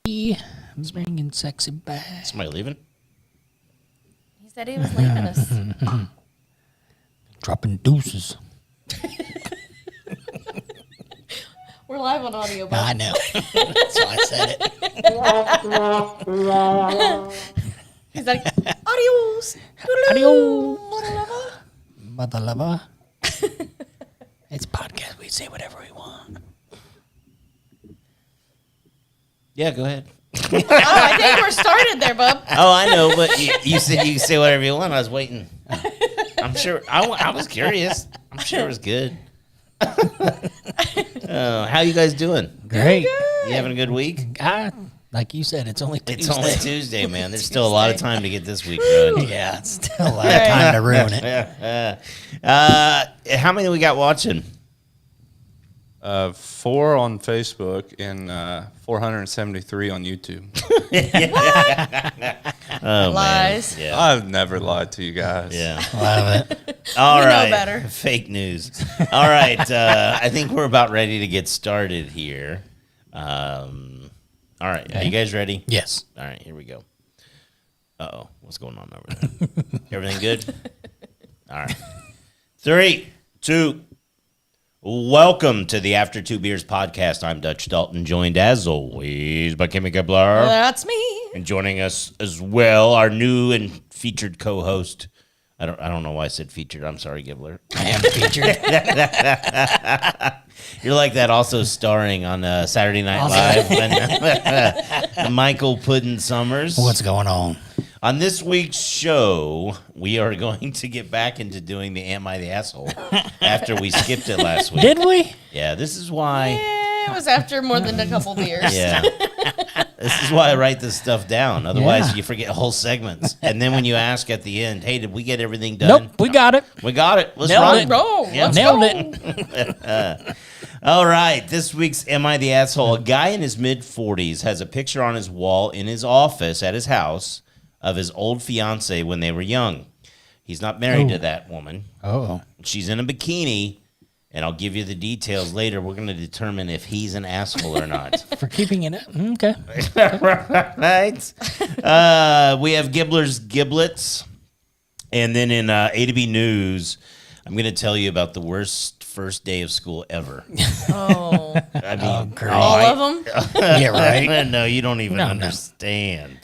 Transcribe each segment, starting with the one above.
I'm bringing sexy back. Somebody leaving? He said he was leaving us. Dropping deuces. We're live on audio, but I know. That's why I said it. he's like, adios. Adios. Mother lover. Mother lover. It's a podcast. We say whatever we want. Yeah, go ahead. Oh, I think we're started there, bub. Oh, I know, but you said you can say whatever you want. I was waiting. I'm sure. I was curious. I'm sure it was good. How you guys doing? Great. You having a good week? Like you said, it's only Tuesday. It's only Tuesday, man. There's still a lot of time to get this week ruined. Yeah, it's still a lot of time to ruin it. How many we got watching? 4 on Facebook and 473 on YouTube. Oh, Lies. Man. Yeah. I've never lied to you guys. Yeah. Love it. All We know right. better. Fake news. All right. I think we're about ready to get started here. All right. Are you guys ready? Yes. All right. Here we go. Uh-oh. What's going on over there? Everything good? All right. 3, 2. Welcome to the After Two Beers podcast. I'm Dutch Dalton, joined as always by Kimmy Kepler. That's me. And joining us as well, our new and featured co-host. I don't know why I said featured. I'm sorry, Gibbler. I am featured. You're like that, also starring on Saturday Night Live. And, Michael Puddin Summers. What's going on? On this week's show, we are going to get back into doing the Am I the Asshole after we skipped it last week. Did we? Yeah, this is why. Yeah, it was after more than a couple beers. Yeah. This is why I write this stuff down. Otherwise, you forget whole segments. And then when you ask at the end, hey, did we get everything done? Nope, we got it. We got it. Let's Nailed run. it. Bro, Yeah. let's Nailed go. it. All right. This week's Am I the Asshole? A guy in his mid-40s has a picture on his wall in his office at his house of his old fiance when they were young. He's not married to that woman. Oh. She's in a bikini, and I'll give you the details later. We're going to determine if he's an asshole or not. For keeping it. Okay. Right? We have Gibbler's Giblets. And then in A to B News, I'm going to tell you about the worst first day of school ever. Oh, I mean, great. all of them? Yeah, right. No, you don't even No. understand.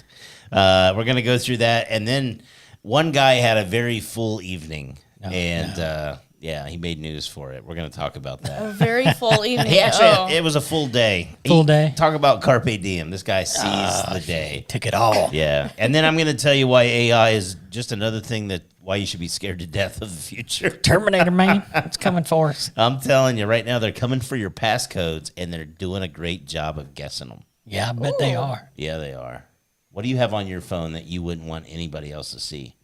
We're going to go through that. And then one guy had a very full evening. He made news for it. We're going to talk about that. A very full evening. He actually, it was a full day. Full day. Talk about carpe diem. This guy sees the day. Took it all. Yeah. And then I'm going to tell you why AI is just another thing why you should be scared to death of the future. Terminator, man. It's coming for us. I'm telling you right now, they're coming for your passcodes, and they're doing a great job of guessing them. Yeah, I bet they are. Yeah, they are. What do you have on your phone that you wouldn't want anybody else to see?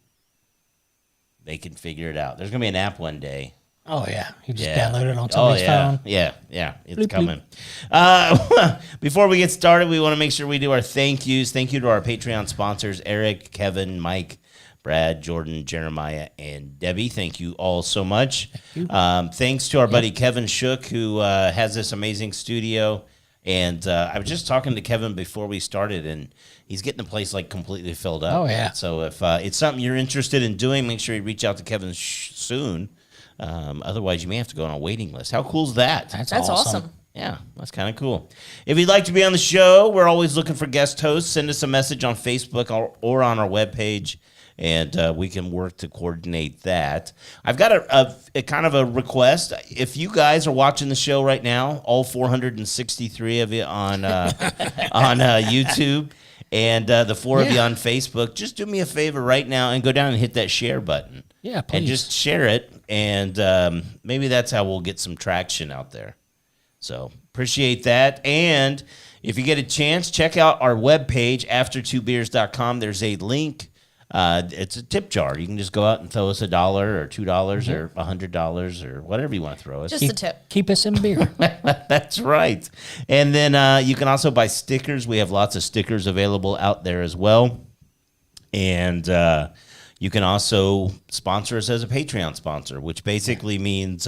They can figure it out. There's going to be an app one day. Oh, yeah. You just download it on somebody's phone. Yeah, it's Bloop, coming. Before we get started, we want to make sure we do our thank yous. Thank you to our Patreon sponsors, Eric, Kevin, Mike, Brad, Jordan, Jeremiah, and Debbie. Thank you all so much. Thanks to our buddy Kevin Shook, who has this amazing studio. And I was just talking to Kevin before we started, and he's getting the place like completely filled up. Oh, yeah. So if it's something you're interested in doing, make sure you reach out to Kevin soon. Otherwise, you may have to go on a waiting list. How cool is that? That's awesome. Yeah, that's kind of cool. If you'd like to be on the show, we're always looking for guest hosts. Send us a message on Facebook or on our webpage, and we can work to coordinate that. I've got a kind of a request. If you guys are watching the show right now, all 463 of you on YouTube, and the 4 of you on Facebook, just do me a favor right now and go down and hit that share button. Yeah, please. And just share it, and maybe that's how we'll get some traction out there. So appreciate that. And if you get a chance, check out our webpage, after2beers.com. There's a link. It's a tip jar. You can just go out and throw us $1 or $2 or $100 or whatever you want to throw us. Just a tip. Keep us in beer. That's right. And then you can also buy stickers. We have lots of stickers available out there as well. And you can also sponsor us as a Patreon sponsor, which basically means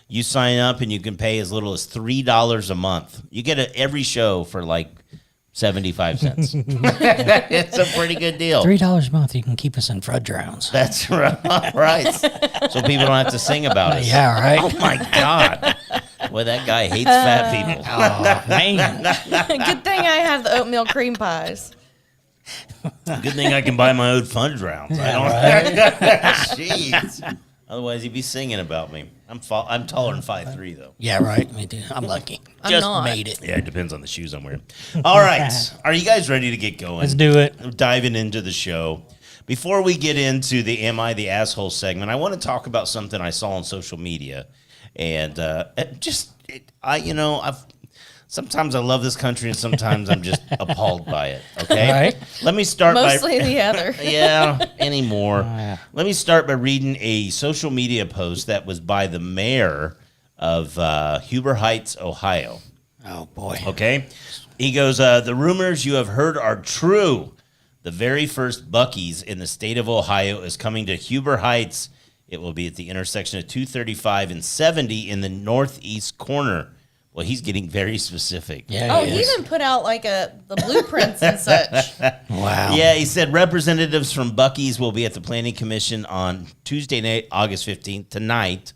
you sign up and you can pay as little as $3 a month. You get every show for like 75 cents. It's a pretty good deal. $3 a month, you can keep us in flood drowns. That's right. So people don't have to sing about us. Yeah, right. Oh my God. Boy, that guy hates fat people. Oh, man. Good thing I have the oatmeal cream pies. Good thing I can buy my own fund rounds. I don't. Jeez. Otherwise, he'd be singing about me. I'm taller than 5'3", though. Yeah, right. Me too. I'm lucky. I'm Just not. made it. Yeah, it depends on the shoes I'm wearing. All right. Are you guys ready to get going? Let's do it. We're diving into the show. Before we get into the Am I the Asshole segment, I want to talk about something I saw on social media. And sometimes I love this country and sometimes I'm just appalled by it. Okay. All right. Let me start Mostly by. the other. Yeah, anymore. yeah. Let me start by reading a social media post that was by the mayor of Huber Heights, Ohio. Oh, boy. Okay? He goes, the rumors you have heard are true. The very first Buc-ee's in the state of Ohio is coming to Huber Heights. It will be at the intersection of 235 and 70 in the northeast corner. Well, he's getting very specific. Yeah, Oh, he even put out like the blueprints and such. Wow. Yeah, he said representatives from Buc-ee's will be at the Planning Commission on Tuesday night, August 15th, tonight.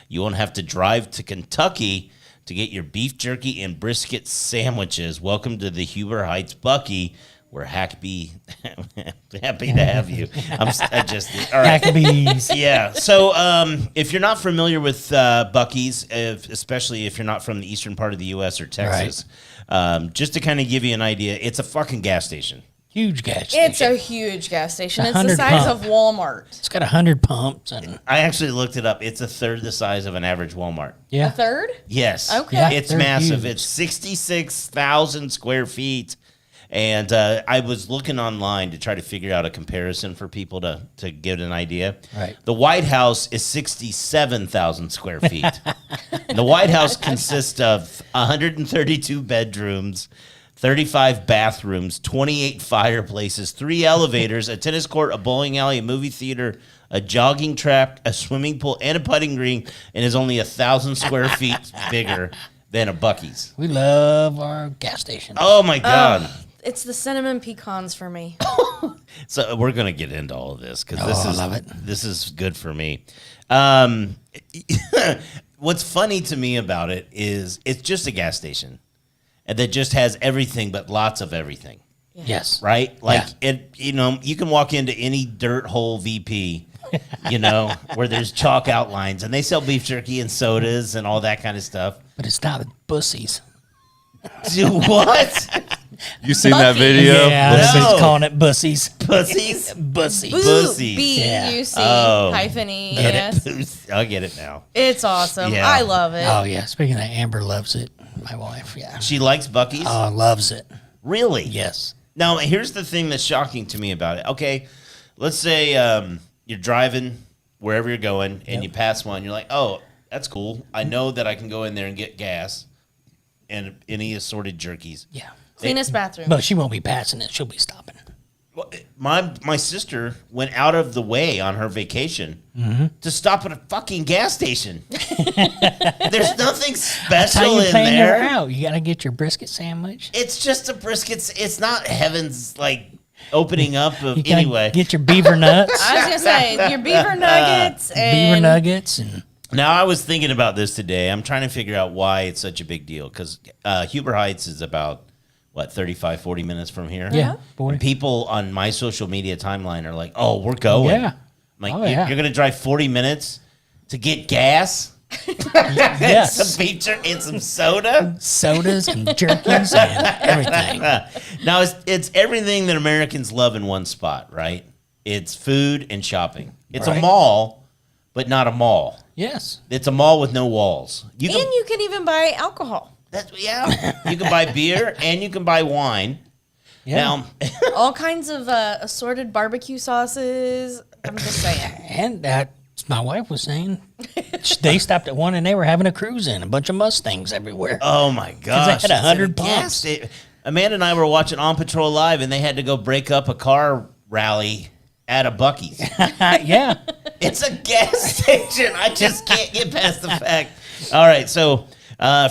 You won't have to drive to Kentucky to get your beef jerky and brisket sandwiches. Welcome to the Huber Heights Buc-ee. We're happy to have you. All right. Applebee's. Yeah. So if you're not familiar with Buc-ee's, especially if you're not from the eastern part of the U.S. or Texas, just to kind of give you an idea, it's a fucking gas station. Huge gas station. It's a huge gas station. It's the 100 size pump. of Walmart. It's got 100 pumps and I actually looked it up. It's a third the size of an average Walmart. yeah. A third? Yes. Okay. Yeah, It's they're massive. huge. It's 66,000 square feet. And I was looking online to try to figure out a comparison for people to get an idea. Right. The White House is 67,000 square feet. And the White House consists of 132 bedrooms, 35 bathrooms, 28 fireplaces, 3 elevators, a tennis court, a bowling alley, a movie theater, a jogging track, a swimming pool, and a putting green, and is only 1,000 square feet bigger than a Buc-ee's. We love our gas station. Oh, my God. It's the cinnamon pecans for me. So we're going to get into all of this because I love it. This is good for me. What's funny to me about it is it's just a gas station and that just has everything but lots of everything, Yes. right? Like Yeah. you can walk into any dirt hole VP, where there's chalk outlines and they sell beef jerky and sodas and all that kind of stuff. But it's not bussies. Do what? You seen that Bucky. video? Yeah, No. everybody's calling it bussies. Pussies? Bussies. Pussies. B-U-C Oh. hyphen E. Get Yes. it? I'll get it now. It's awesome. Yeah. I love it. Oh, yeah. Speaking of that, Amber loves it. My wife, yeah. She likes Buc-ee's? Oh, loves it. Really? Yes. Now, here's the thing that's shocking to me about it. Okay, let's say you're driving wherever you're going and you pass one. You're like, oh, that's cool. I know that I can go in there and get gas and any assorted jerkies. Yeah. Cleanest bathroom. But she won't be passing it. She'll be stopping. Well, my sister went out of the way on her vacation to stop at a fucking gas station. There's nothing That's how special you in plan her there. out. You got to get your brisket sandwich. It's just a brisket. It's not heaven's like opening up of You gotta anyway. get your beaver nuts. I was going to say, your beaver nuggets and beaver nuggets and Now, I was thinking about this today. I'm trying to figure out why it's such a big deal because Huber Heights is about, 35, 40 minutes from here? yeah, boy. And people on my social media timeline are like, oh, we're going. Yeah. I'm like, Oh, yeah. you're going to drive 40 minutes to get gas? Yes. Some pizza and some soda? Sodas and jerkies and everything. Now, it's everything that Americans love in one spot, right? It's food and shopping. It's a Right. mall, but not a mall. Yes. It's a mall with no walls. You and can, you can even buy alcohol. you can buy beer and you can buy wine. Yeah. Now, All kinds of assorted barbecue sauces. I'm just saying. And that's my wife was saying. They stopped at one and they were having a cruise in. A bunch of Mustangs everywhere. oh my gosh. had 100 it's a gas pumps. sta- Amanda and I were watching On Patrol Live and they had to go break up a car rally at a Buc-ee's. Yeah. It's a gas station. I just can't get past the fact. All right, so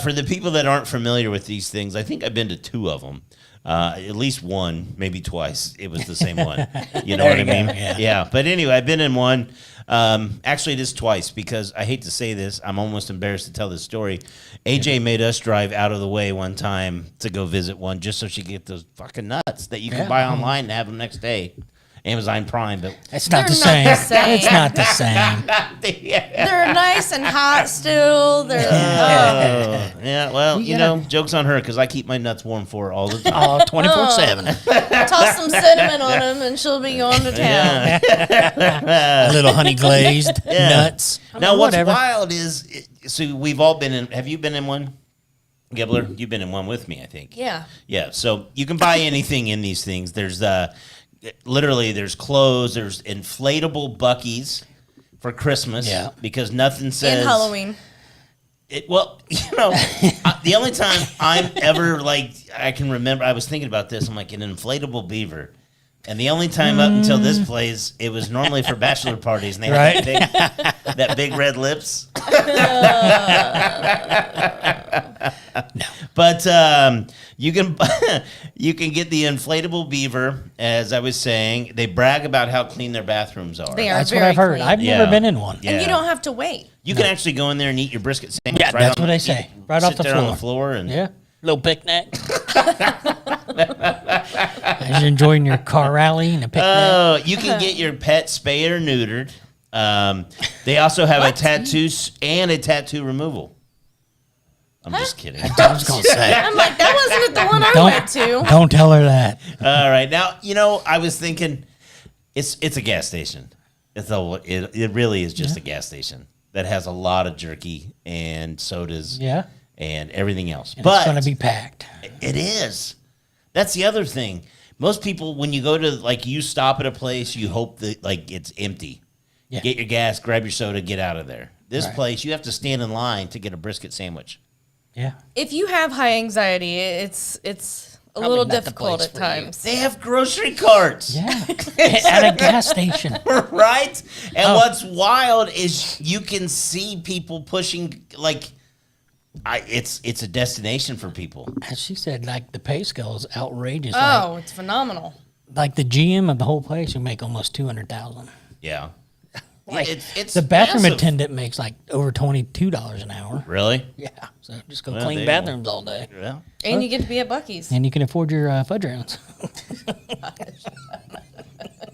for the people that aren't familiar with these things, I think I've been to 2 of them. At least one, maybe twice. It was the same one. You know what I mean? Yeah. But anyway, I've been in one. Actually, it is twice because I hate to say this. I'm almost embarrassed to tell this story. AJ made us drive out of the way one time to go visit one just so she could get those fucking nuts that you can buy online and have them next day. Amazon Prime, but It's not the They're not same. the same. It's not the same. They're nice and hot still. They're Yeah, well, you know, joke's on her because I keep my nuts warm for her all the time. Oh, 24/7. toss some cinnamon on them and she'll be going to town. A little honey glazed nuts. I Now, mean, what's whatever. wild is, so we've all been in. Have you been in one, Gibbler? You've been in one with me, I think. Yeah. Yeah. So you can buy anything in these things. There's literally there's clothes. There's inflatable Buckies for Christmas. Yeah. Because nothing says And Halloween. Well, you know, the only time I'm ever like I can remember, I was thinking about this. I'm like an inflatable beaver. And the only time up until this place, it was normally for bachelor parties, and they had that big red lips. No. But you can get the inflatable beaver. As I was saying, they brag about how clean their bathrooms are. They are That's what very I've heard. clean. I've never been in one. Yeah. And you don't have to wait. You can actually go in there and eat your brisket sandwich. Yeah, that's what they say. Right off the sit there floor. on the floor and Yeah. Little picnic. As you're enjoying your car rally and a picnic. Oh, you can get your pet spayed or neutered. They also have a tattoo and a tattoo removal. I'm just kidding. I was going to say. I'm like, that wasn't the one I went to. Don't tell her that. All right, now you know I was thinking, it's a gas station. It really is just a gas station that has a lot of jerky and sodas. Yeah. And everything else, And but it's going to be packed. it is. That's the other thing. Most people, when you go to like you stop at a place, you hope that like it's empty. Yeah. Get your gas, grab your soda, get out of there. This Right. place, you have to stand in line to get a brisket sandwich. Yeah. If you have high anxiety, it's a Probably little not the difficult place at for you. times. They have grocery carts. Yeah. At a gas station. Right? And Oh. what's wild is you can see people pushing like it's a destination for people. As she said, like the pay scale is outrageous. Oh, it's phenomenal. Like the GM of the whole place, you make almost $200,000. Yeah. Like It's the bathroom massive. attendant makes like over $22 an hour. Really? Yeah. So just go Well, clean there you go. bathrooms all day. Yeah. And you get to be at Buc-ee's. And you can afford your fudge rounds.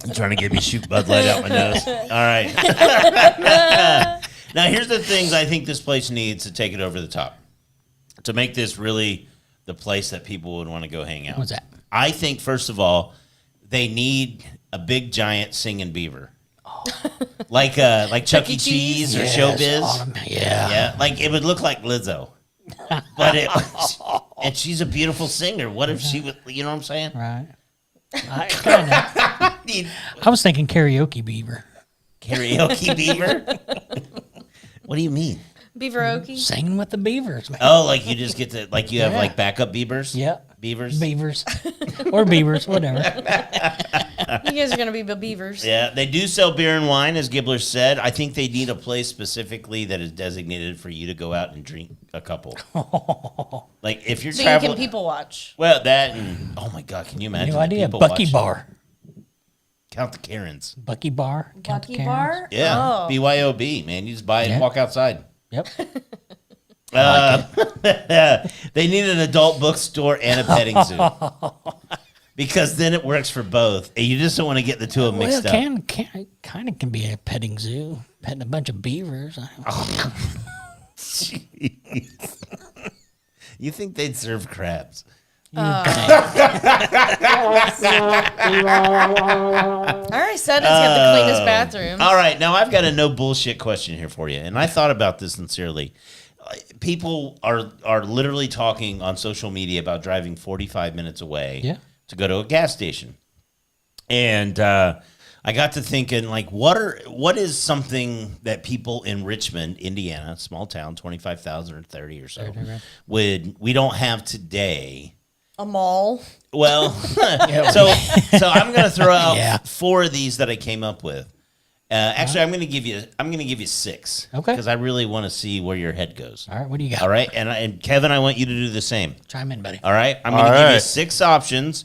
I'm trying to get me shoot Bud Light out my nose. All right. Now, here's the things I think this place needs to take it over the top. To make this really the place that people would want to go hang out. What's that? I think, first of all, they need a big, giant singing beaver. Like Chuck E. Cheese or Yes, Showbiz. Yeah. Yeah, like it would look like Lizzo. But and she's a beautiful singer. What if she would, you know what I'm saying? Right. I was thinking karaoke beaver. Karaoke beaver? What do you mean? Beaver Okie. Singing with the beavers, man. Oh, like you just get to, like you have Yeah. like backup beavers? Yeah. Beavers? Beavers. Or beavers, whatever. You guys are going to be the beavers. Yeah, they do sell beer and wine, as Gibbler said. I think they need a place specifically that is designated for you to go out and drink a couple. Like if you're So traveling. you can people watch. Well, that and, oh my God, can you imagine? New the idea. people Bucky watching? Bar. Count the Karens. Bucky Bar. Count the Bucky Karens. Bar? Yeah, Oh. BYOB, man. You just buy it Yeah. and walk outside. Yep. They need an adult bookstore and a petting zoo. Because then it works for both. And you just don't want to get the two of them Well, mixed up. kind of can be a petting zoo. Petting a bunch of beavers. You think they'd serve crabs? I already said it's got the cleanest bathrooms. All right, now I've got a no bullshit question here for you, and I thought about this sincerely. People are literally talking on social media about driving 45 minutes away to go to a gas station, and I got to thinking, like, what is something that people in Richmond, Indiana, small town, 25,000 or 30 or so, we don't have today. A mall. Well, so I'm going to throw out Yeah. 4 of these that I came up with. Actually, I'm going to give you 6. Okay. Because I really want to see where your head goes. All right, what do you got? All right, and Kevin, I want you to do the same. Chime in, buddy. All right, I'm going to give you right. 6 options.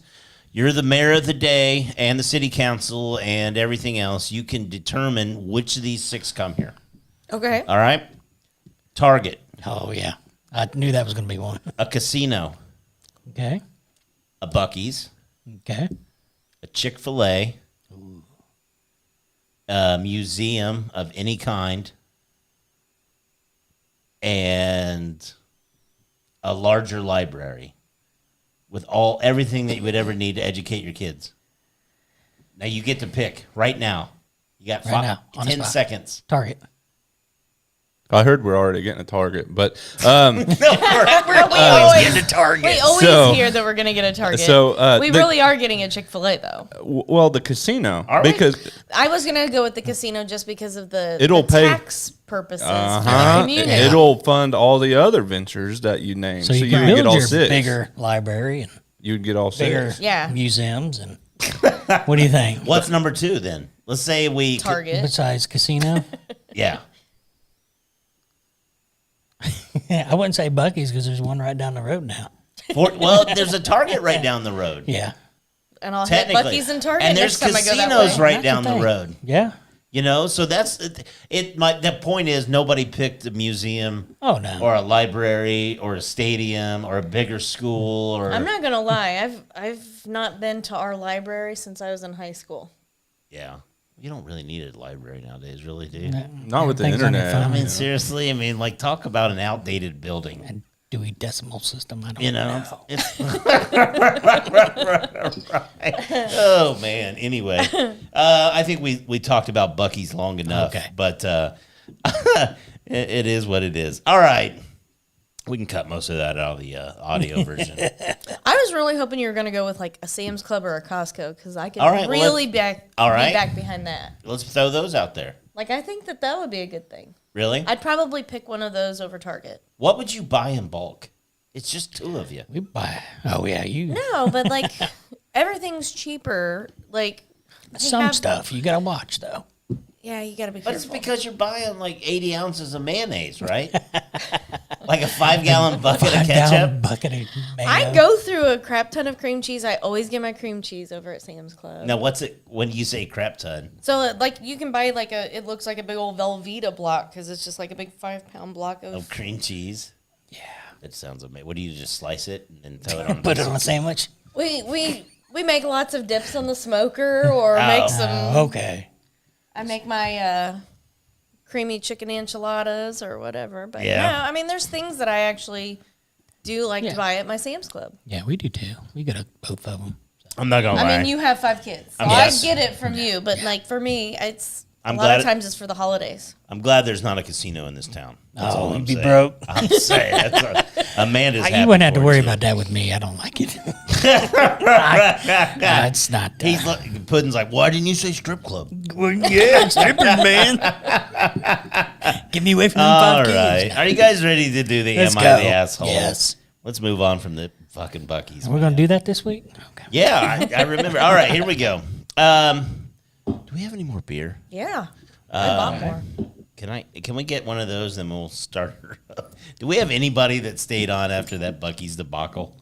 You're the mayor of the day and the city council and everything else. You can determine which of these 6 come here. Okay. All right, Target, Oh, yeah. I knew that was going to be one. a casino, Okay. a Buc-ee's, Okay. a Chick-fil-A, a museum of any kind, and a larger library with everything that you would ever need to educate your kids. Now you get to pick right now. You got Right now, on the 10 spot. seconds. Target. I heard we're already getting a Target, but We always So- hear that we're going to get a Target. so, we the- really are getting a Chick-fil-A, though. well, the casino Are we? because I was going to go with the casino just because of the It'll pay- tax purposes for the community. it'll fund all the other ventures that you named. So you you can would build get all your 6. bigger library and You'd get all bigger 6. Yeah. museums. And what do you think? What's number 2 then? Let's say we Target. Besides casino? Yeah. I wouldn't say Buc-ee's because there's one right down the road now. Well, there's a Target right down the road. Yeah. And I'll hit Technically. Buc-ee's and Target And there's next time I go that casinos way. right That's down the the thing. road. Yeah. You know, so that's it. The point is nobody picked a museum Oh, no. or a library or a stadium or a bigger school or I'm not going to lie. I've not been to our library since I was in high school. yeah. You don't really need a library nowadays, really, do you? Not with the Everything's on your internet. I phone. mean, seriously. I mean, like, talk about an outdated building. And Dewey Decimal System. I don't You know. know. It's- Right. Oh man. Anyway, I think we talked about Buc-ee's long enough. Okay. But it is what it is. All right. We can cut most of that out of the audio version. I was really hoping you were going to go with like a Sam's Club or a Costco because I could All right, well, really be all right. back behind that. Let's throw those out there. Like, I think that would be a good thing. Really? I'd probably pick one of those over Target. What would you buy in bulk? It's just 2 of you. We buy. Oh, yeah. You. No, but like everything's cheaper. Like they Some have- stuff you got to watch, though. Yeah, you got to be But it's careful. because you're buying like 80 ounces of mayonnaise, right? Like a 5-gallon bucket of 5 ketchup. gallon bucket of mayo. I go through a crap ton of cream cheese. I always get my cream cheese over at Sam's Club. Now, what's it when you say crap ton? So like you can buy like it looks like a big old Velveeta block because it's just like a big 5-pound block of. Of cream cheese? Yeah. It sounds amazing. What do you just slice it and then throw it on? Put it on a sandwich. We make lots of dips on the smoker or make some. Okay. I make my creamy chicken enchiladas or whatever. But Yeah. yeah, I mean, there's things that I actually do like Yeah. to buy at my Sam's Club. Yeah, we do too. We got both of them. I'm not gonna lie. I mean, you have 5 kids, so Yes. I get it from you. But like for me, it's I'm a lot glad- of times it's for the holidays. I'm glad there's not a casino in this town. That's all Oh, I'm you'd be saying. broke. I'm saying Amanda's. You wouldn't have to worry about that with me. I don't like it. It's not. He's like, Puddin's like, why didn't you say strip club? yeah, strippers, man. Get me away from them All 5 right. kids. Are you guys ready to do the Let's Am go. I the Asshole? Yes. Let's move on from the fucking Buc-ee's. We're going to do that this week? Okay. Yeah, I remember. All right, here we go. Do we have any more beer? Yeah, I bought more. Can we get one of those and we'll start her up? Do we have anybody that stayed on after that Buc-ee's debacle?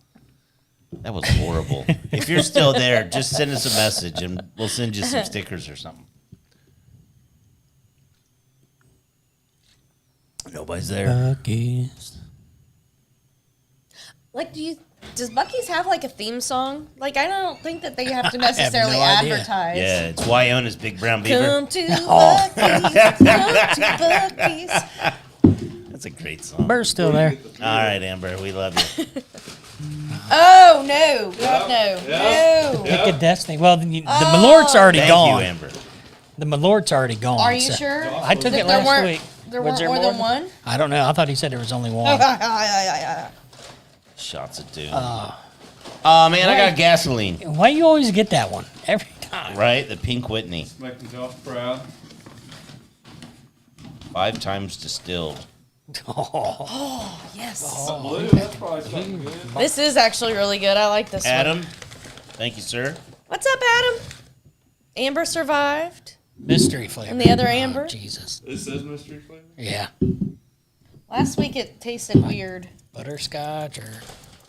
That was horrible. If you're still there, just send us a message and we'll send you some stickers or something. Nobody's there. Buc-ee's. Like, does Buc-ee's have like a theme song? Like, I don't think that they have to necessarily no idea. advertise. Yeah, it's Wyona's Big Brown Beaver. Come to Buc-ee's, come to Buc-ee's. That's a great song. Burr's still there. All right, Amber, we love you. Oh no, God no, no. Pick a Destiny. Well, the Malort's already Thank gone. you, Amber. The Malort's already gone. Are you so- sure? I took it There last weren't- week. There Was weren't there more than more? one. I don't know. I thought he said there was only one. Shots of doom. Oh, man, I got gasoline. Why you always get that one? Every time. Right? The Pink Whitney. Making Josh proud. 5 times distilled. Yes. Blue, that's probably something good. This is actually really good. I like this one. Adam, thank you, sir. What's up, Adam? Amber survived. Mystery flavor. And the other amber? Oh, Jesus. It says mystery flavor. Yeah. Last week it tasted weird. Butterscotch or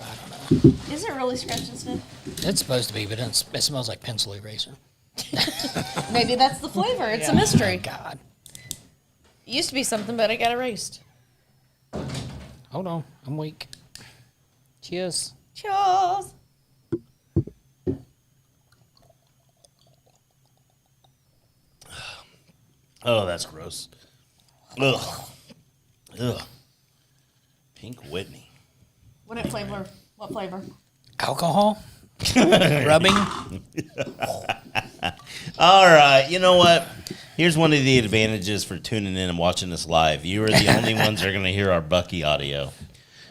I don't know. Is it really scratch and sniff? It's supposed to be, but it smells like pencil eraser. Maybe that's the flavor. It's a Oh, mystery. God. It used to be something, but it got erased. Hold on. I'm weak. Cheers. Cheers. Oh, that's gross. Ugh. Ugh. Pink Whitney. What flavor? What flavor? Alcohol? Rubbing? All right. You know what? Here's one of the advantages for tuning in and watching this live. You are the only ones that are going to hear our Bucky audio.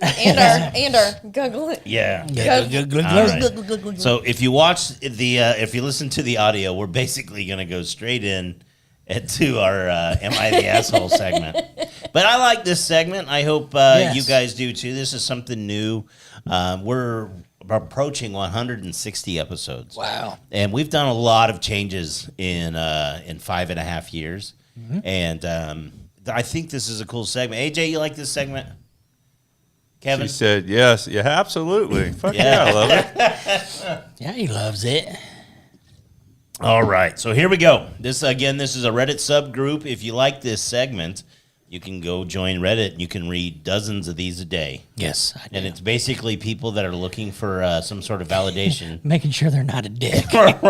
And our guggle. Yeah. Guggle. All right. So if you watch if you listen to the audio, we're basically going to go straight in to our "Am I the Asshole" segment. But I like this segment. I hope Yes. you guys do too. This is something new. We're approaching 160 episodes. Wow. And we've done a lot of changes in 5.5 years. Mm-hmm. And I think this is a cool segment. AJ, you like this segment? Kevin? She said, yes. Yeah, absolutely. Fuck yeah, I love it. Yeah, he loves it. All right. So here we go. This is a Reddit subgroup. If you like this segment, you can go join Reddit and you can read dozens of these a day. Yes, I do. And it's basically people that are looking for some sort of validation. Making sure they're not a dick. Right.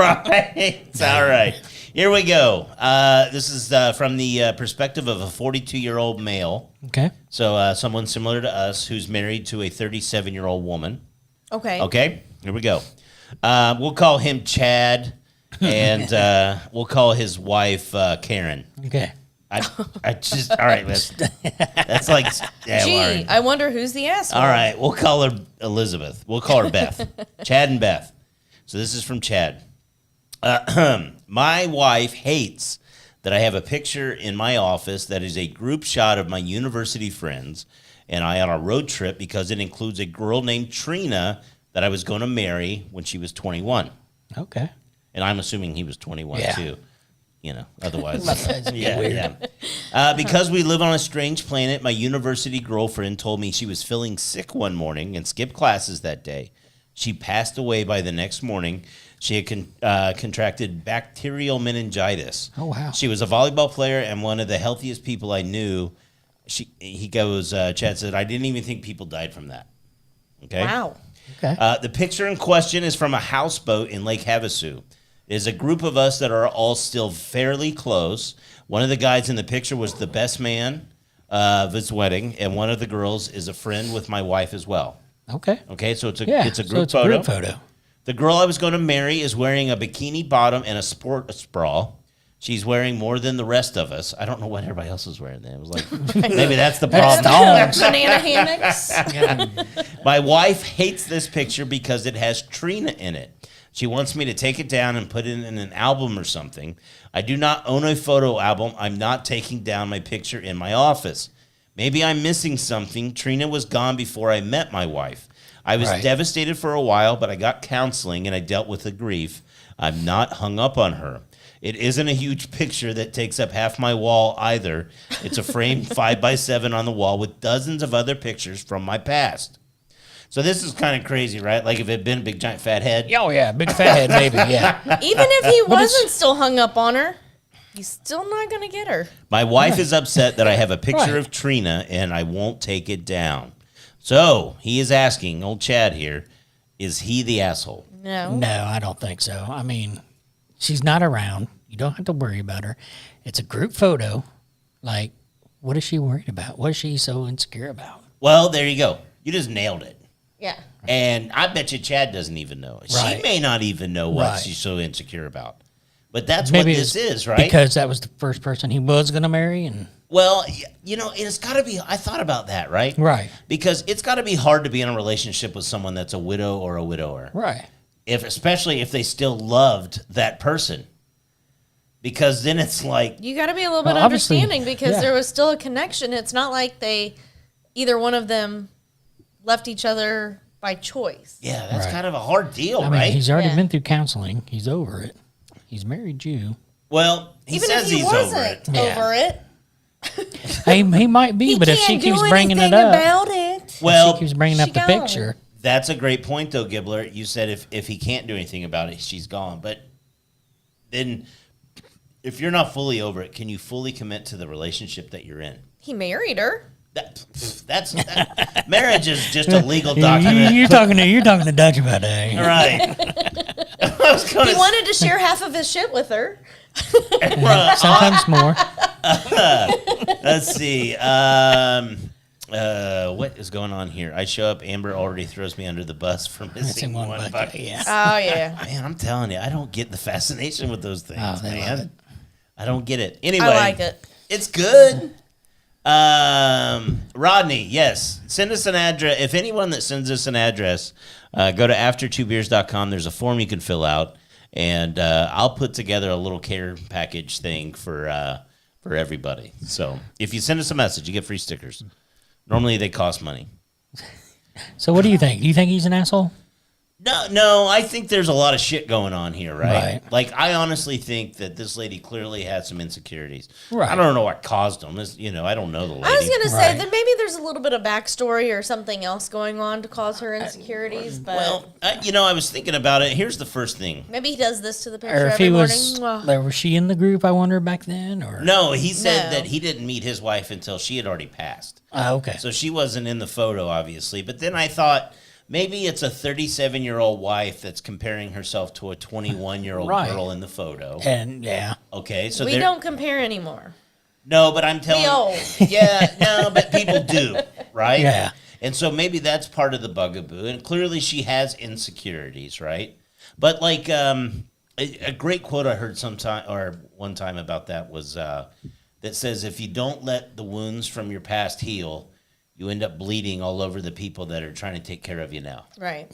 All right. Here we go. This is from the perspective of a 42-year-old male. Okay. So someone similar to us who's married to a 37-year-old woman. Okay. Okay. Here we go. We'll call him Chad, and we'll call his wife Karen. Okay. I just all right. That's like yeah. Gee, Lauren. I wonder who's the asshole. All right, we'll call her Elizabeth. We'll call her Beth. Chad and Beth. So this is from Chad. My wife hates that I have a picture in my office that is a group shot of my university friends and I on a road trip because it includes a girl named Trina that I was going to marry when she was 21. Okay. And I'm assuming he was 21 Yeah. too. You know, otherwise, That'd be weird. because we live on a strange planet, my university girlfriend told me she was feeling sick one morning and skipped classes that day. She passed away by the next morning. She had contracted bacterial meningitis. Oh, wow. She was a volleyball player and one of the healthiest people I knew. Chad said, I didn't even think people died from that. Okay. Wow. Okay. The picture in question is from a houseboat in Lake Havasu. There's a group of us that are all still fairly close. One of the guys in the picture was the best man of his wedding, and one of the girls is a friend with my wife as well. Okay. Okay, so it's a Yeah. group so it's photo. a group photo. The girl I was going to marry is wearing a bikini bottom and a sports bra. She's wearing more than the rest of us. I don't know what everybody else was wearing. Then it was like maybe that's the problem. Banana hammocks. My wife hates this picture because it has Trina in it. She wants me to take it down and put it in an album or something. I do not own a photo album. I'm not taking down my picture in my office. Maybe I'm missing something. Trina was gone before I met my wife. I was Right. devastated for a while, but I got counseling and I dealt with the grief. I'm not hung up on her. It isn't a huge picture that takes up half my wall either. It's a framed 5x7 on the wall with dozens of other pictures from my past. So this is kind of crazy, right? Like if it had been a big giant fat head. Oh, yeah. Big fat head, maybe. Yeah. Even if he wasn't still hung up on her, he's still not going to get her. My wife is upset that I have a picture Right. of Trina and I won't take it down. So he is asking, old Chad here, is he the asshole? No. No, I don't think so. I mean, she's not around. You don't have to worry about her. It's a group photo. Like, what is she worried about? What is she so insecure about? Well, there you go. You just nailed it. Yeah. And I bet you Chad doesn't even know. She Right. may not even know what Right. she's so insecure about. But that's Maybe what this it's is, right? Because that was the first person he was going to marry. And Well, you know, it's got to be. I thought about that, right? Right. Because it's got to be hard to be in a relationship with someone that's a widow or a widower. Right. Especially if they still loved that person. Because then it's like, You got to be a little bit Well, obviously, understanding because yeah. there was still a connection. It's not like either one of them left each other by choice. yeah, that's Right. kind of a hard deal, I mean, right? he's already Yeah. been through counseling. He's over it. He's married you. Well, he Even says if he he's wasn't over it. over it, He might be, he but if she can't do keeps bringing it anything up, about it. Well, she keeps bringing up she the gone. picture. that's a great point, though, Gibbler. You said if he can't do anything about it, she's gone. But then, if you're not fully over it, can you fully commit to the relationship that you're in? He married her. That marriage is just a legal document, You're talking to Dutch about that. right? I was gonna He wanted to share half of his shit with her. Sometimes more. Let's see. What is going on here? I show up. Amber already throws me under the bus for missing one bucket. Yeah. Oh yeah, Man, I'm telling you, I don't get the fascination with those things, Oh, they love it. man. I don't get it. Anyway, I like it. It's good. Rodney, yes. Send us an address. If anyone that sends us an address, go to after2beers.com. There's a form you can fill out, and I'll put together a little care package thing for everybody. So if you send us a message, you get free stickers. Normally they cost money. So what do you think? Do you think he's an asshole? No, I think there's a lot of shit going on here, right? Right. Like, I honestly think that this lady clearly had some insecurities. Right. I don't know what caused them. I don't know the lady. I was gonna say Right. that maybe there's a little bit of backstory or something else going on to cause her insecurities, but Well, I was thinking about it. Here's the first thing. maybe he does this to the Or picture if every he morning. was, Mwah. was she in the group? I wonder back then, or No, he said No. that he didn't meet his wife until she had already passed. Okay. So she wasn't in the photo, obviously. But then I thought maybe it's a 37-year-old wife that's comparing herself to a 21-year-old Right. girl in the photo. And yeah, Okay, so We they're- don't compare anymore. No, but I'm telling We old. Yeah, no, but people do, right? Yeah. And so maybe that's part of the bugaboo. And clearly she has insecurities, right? But like a great quote I heard one time about that was that says if you don't let the wounds from your past heal, you end up bleeding all over the people that are trying to take care of you now. Right.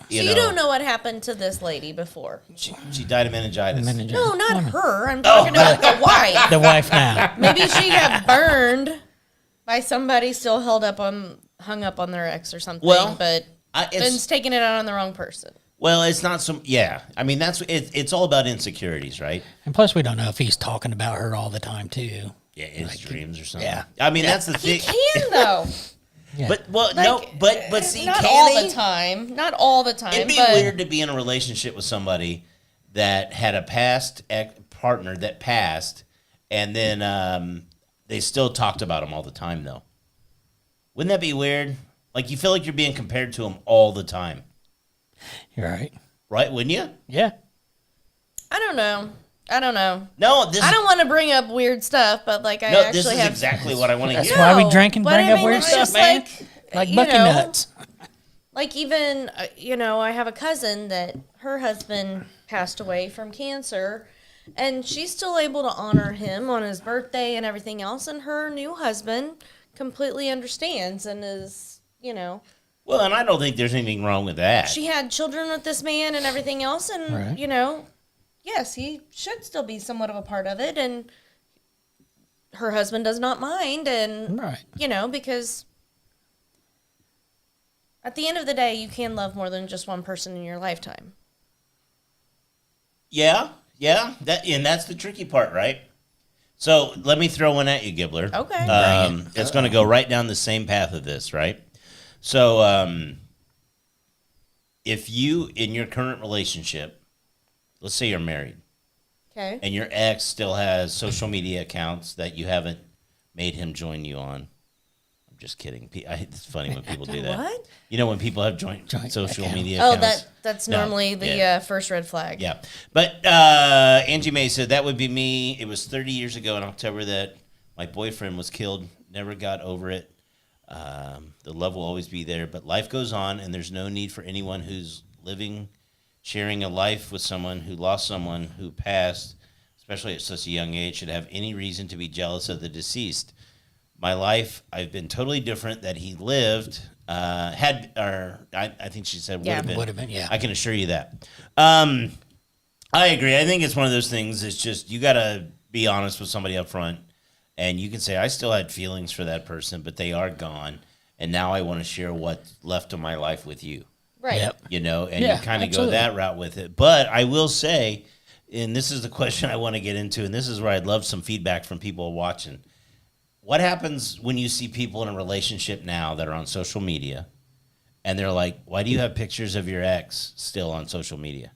You So you don't know what happened to this lady before. She died of meningitis. No, not her. I'm talking about the wife. the wife now. Maybe she got burned by somebody still hung up on their ex or something. Well, but it's taking it out on the wrong person. Well, it's not some. Yeah, I mean it's all about insecurities, right? And plus, we don't know if he's talking about her all the time too. Yeah, in his dreams or something. yeah. I mean that's the He thing. can though. Yeah. But no, but see, Not can all he? the time. Not all the time. It'd be but weird to be in a relationship with somebody that had a past partner that passed, and then they still talked about him all the time, though. Wouldn't that be weird? Like you feel like you're being compared to him all the time, You're right. right? Wouldn't you? Yeah. I don't know. No, I don't want to bring up weird stuff, but like I No, actually this is have exactly what I want to That's hear. why we No, drink and but bring I up mean, weird it's stuff, just man. Like you Bucky know, nuts. Like even I have a cousin that her husband passed away from cancer, and she's still able to honor him on his birthday and everything else, and her new husband completely understands and is Well, and I don't think there's anything wrong with that. she had children with this man and everything else, and Right. yes, he should still be somewhat of a part of it, and her husband does not mind, and Right. because at the end of the day, you can love more than just one person in your lifetime. Yeah, that's the tricky part, right? So let me throw one at you, Gibbler. Okay. It's going to go right down the same path of this, right? So if you, in your current relationship, let's say you're married, Okay. and your ex still has social media accounts that you haven't made him join you on. I'm just kidding. It's funny when people do that. What? You know, when people have joint social account. media Oh, accounts. that's No, normally the yeah. first red flag. Yeah. But Angie May said that would be me. It was 30 years ago in October that my boyfriend was killed. Never got over it. The love will always be there. But life goes on, and there's no need for anyone who's sharing a life with someone who lost someone who passed, especially at such a young age, should have any reason to be jealous of the deceased. My life, I've been totally different that he lived, I think she said would have been. Would have been, yeah. I can assure you that. I agree. I think it's one of those things. It's just you got to be honest with somebody up front, and you can say, I still had feelings for that person, but they are gone, and now I want to share what's left of my life with you. Right. Yep. And Yeah, you kind of go absolutely. that route with it. But I will say, and this is the question I want to get into, and this is where I'd love some feedback from people watching. What happens when you see people in a relationship now that are on social media, and they're like, why do you have pictures of your ex still on social media?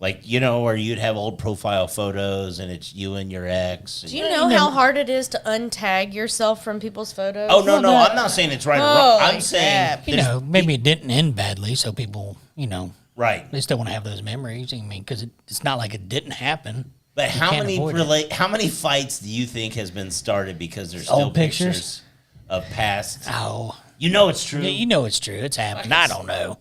Like, you know, or you'd have old profile photos and it's you and your ex. Do you know how hard it is to untag yourself from people's photos? Oh, no, I'm not saying it's right or wrong. I'm saying... You know, maybe it didn't end badly, so people, you know... Right. They still want to have those memories. I mean, because it's not like it didn't happen. But how many fights do you think has been started because there's still old pictures of past? Oh. You know it's true. Yeah, you know it's true. It's happening. I don't know.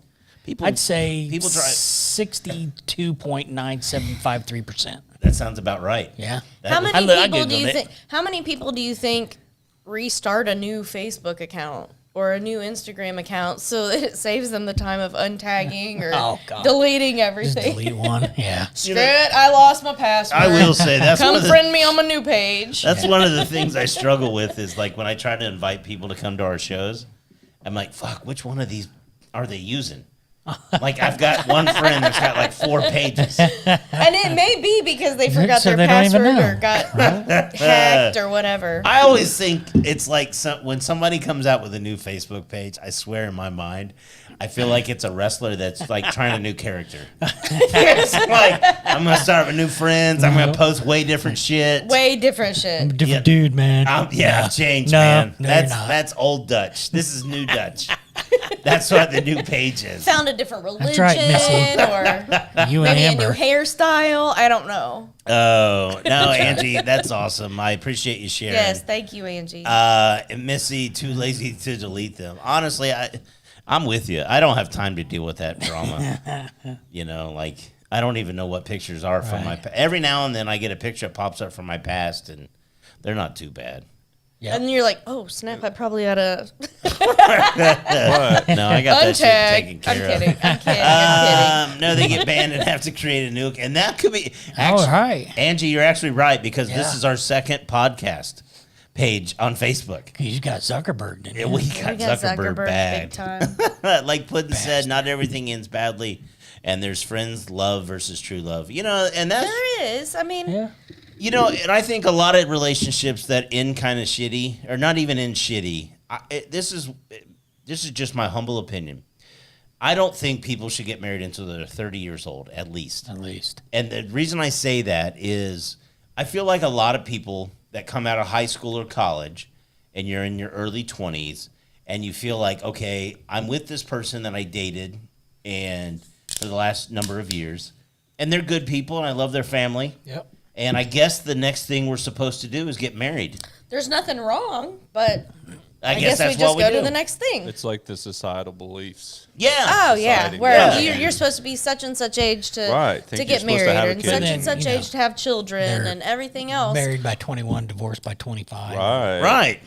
I'd say people try 62.9753%. That sounds about right. Yeah. How many people do you think? How many people do you think restart a new Facebook account or a new Instagram account so that it saves them the time of untagging or deleting everything? Just delete one. Yeah. Screw it! I lost my password. I will say that's come friend me on my new page. That's one of the things I struggle with is like when I try to invite people to come to our shows, I'm like, fuck, which one of these are they using? Like, I've got one friend that's got like 4 pages. And it may be because they forgot their password or got hacked or whatever. I always think it's like when somebody comes out with a new Facebook page, I swear in my mind, I feel like it's a wrestler that's like trying a new character. It's like, I'm going to start with new friends. I'm going to post way different shit. Way different shit. I'm a different dude, man. I've changed, man. That's old Dutch. This is new Dutch. That's what the new page is. Found a different religion. That's right, Missy. Or you and maybe Amber. a new hairstyle. I don't know. Oh, no, Angie, that's awesome. I appreciate you sharing. Yes, thank you, Angie. And Missy, too lazy to delete them. Honestly, I'm with you. I don't have time to deal with that drama. You know, like, I don't even know what pictures are from my past. Every now and then I get a picture that pops up from my past, and they're not too bad. Yep. And you're like, oh, snap, I probably ought to... No, I got that shit taken care I'm kidding. I'm kidding. No, they get banned and have to create a new... And that could be... All right. Angie, you're actually right, because this is our second podcast page on Facebook. You got Zuckerberg, didn't you? Yeah, we got Zuckerberg bagged. Big time. Like Puddin said, not everything ends badly, and there's friends, love versus true love. You know, and that's... There is. I mean... Yeah. You know, and I think a lot of relationships that end kind of shitty, or not even end shitty, this is just my humble opinion. I don't think people should get married until they're 30 years old, at least. At least. And the reason I say that is I feel like a lot of people that come out of high school or college, and you're in your early 20s, and you feel like, okay, I'm with this person that I dated and for the last number of years, and they're good people, and I love their family. Yep. And I guess the next thing we're supposed to do is get married. There's nothing wrong, but I guess that's we just what we go do. to the next thing. It's like the societal beliefs. Yeah. Oh, yeah. Deciding. Where Yeah. you're supposed to be such and such age to Think you're get supposed to married, have a and kid. such Then, and such you know, age to have children, they're and everything else. Married by 21, divorced by 25. Right. Right.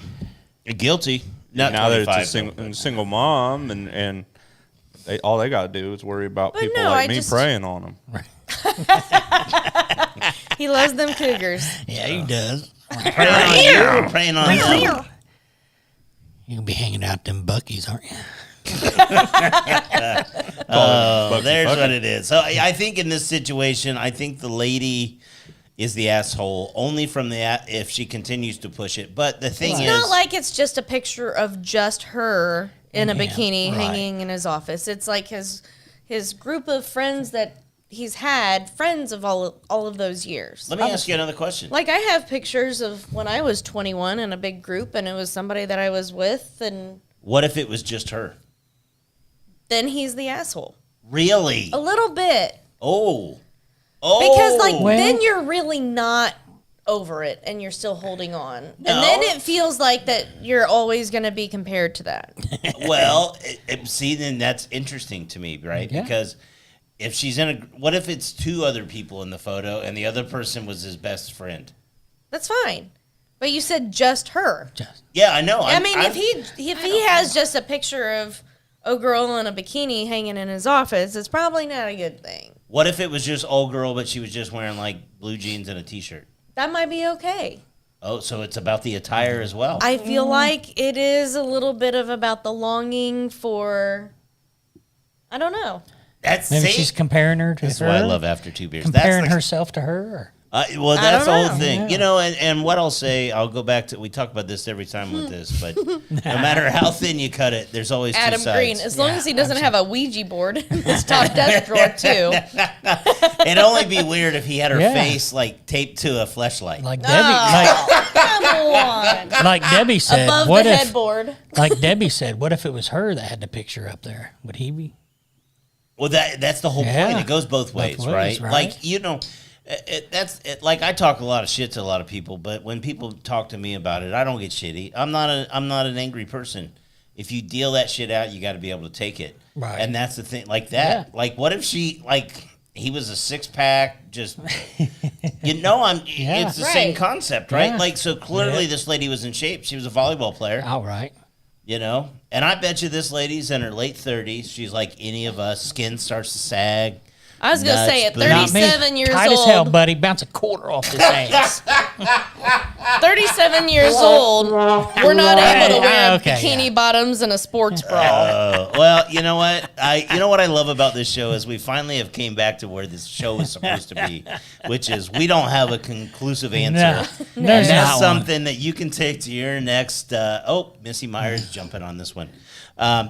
You're guilty. Not Now that 25. it's a single mom, and all they got to do is worry about But people no, like I me just- preying on them. Right. He loves them cougars. Yeah, he does. Praying on you. You're going to be hanging out them Buckies, aren't you? Oh, there's what it is. So I think in this situation, I think the lady is the asshole only from if she continues to push it. But the thing It's is, not like it's just a picture of just her in a Yeah, bikini right. hanging in his office. It's like his group of friends that he's had, friends of all of those years. let me ask you another question. Like, I have pictures of when I was 21 in a big group, and it was somebody that I was with, and What if it was just her? then he's the asshole. Really? A little bit. Oh. Because, like, Well- then you're really not over it, and you're still holding on. And No. then it feels like that you're always going to be compared to that. Well, see, then that's interesting to me, right? Yeah. Because if she's what if it's 2 other people in the photo and the other person was his best friend? That's fine. But you said just her. Just Yeah, I know. If he has just a picture of a girl in a bikini hanging in his office, it's probably not a good thing. What if it was just old girl, but she was just wearing like blue jeans and a t-shirt? That might be okay. Oh, so it's about the attire as well. I feel like it is a little bit of about the longing for, I don't know. That's Maybe see? she's comparing her to That's her. why I love After Two Beers. Comparing That's herself to her. Or? well, that's the don't whole know. thing. You know, and what I'll say, I'll go back to, we talk about this every time with this, but no matter how thin you cut it, there's always Adam two sides. Green, as long as he doesn't have a Ouija board in his top desk drawer too. It'd only be weird if he had her Yeah. face like taped to a fleshlight. Like Debbie, Come on. like Debbie said, Above what the if, headboard. like Debbie said, what if it was her that had the picture up there? Would he be? Well, that's the whole Yeah. point. It goes both ways, right? right. Like, you know, like I talk a lot of shit to a lot of people, but when people talk to me about it, I don't get shitty. I'm not an angry person. If you deal that shit out, you got to be able to take it. Right. And that's the thing. Like that. Yeah. Like, what if he was a 6-pack, just, Yeah. it's the same Right. concept, right? Yeah. Like, so clearly Yeah. this lady was in shape. She was a volleyball player. All right. You know, and I bet you this lady's in her late 30s. She's like any of us. Skin starts to sag. I was going to say, at Nuts, Not me. 37 years Tight as hell, old, buddy. Bounce a quarter off his ass. 37 years old, we're not able to wear Okay, bikini yeah. bottoms and a sports bra. Well, you know what? I love about this show is we finally have came back to where this show is supposed to be, which is we don't have a conclusive answer. No, there's And that's not one. something that you can take to your next. Missy Myers jumping on this one.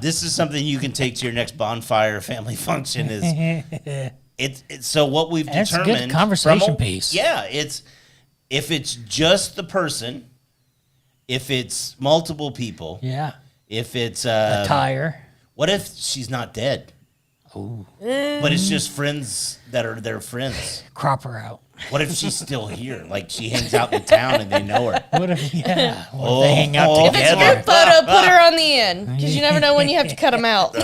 This is something you can take to your next bonfire family function. Is it's so what we've That's a good determined conversation from piece. Yeah, it's if it's just the person, if it's multiple people, Yeah. if it's A tire. what if she's not dead? Ooh. But it's just friends that are their friends. Crop her out. What if she's still here? Like she hangs out in town and they know her. What if, yeah. What if they hang out Oh, If it's a together? group photo, put her on the end because you never know when you have to cut them out.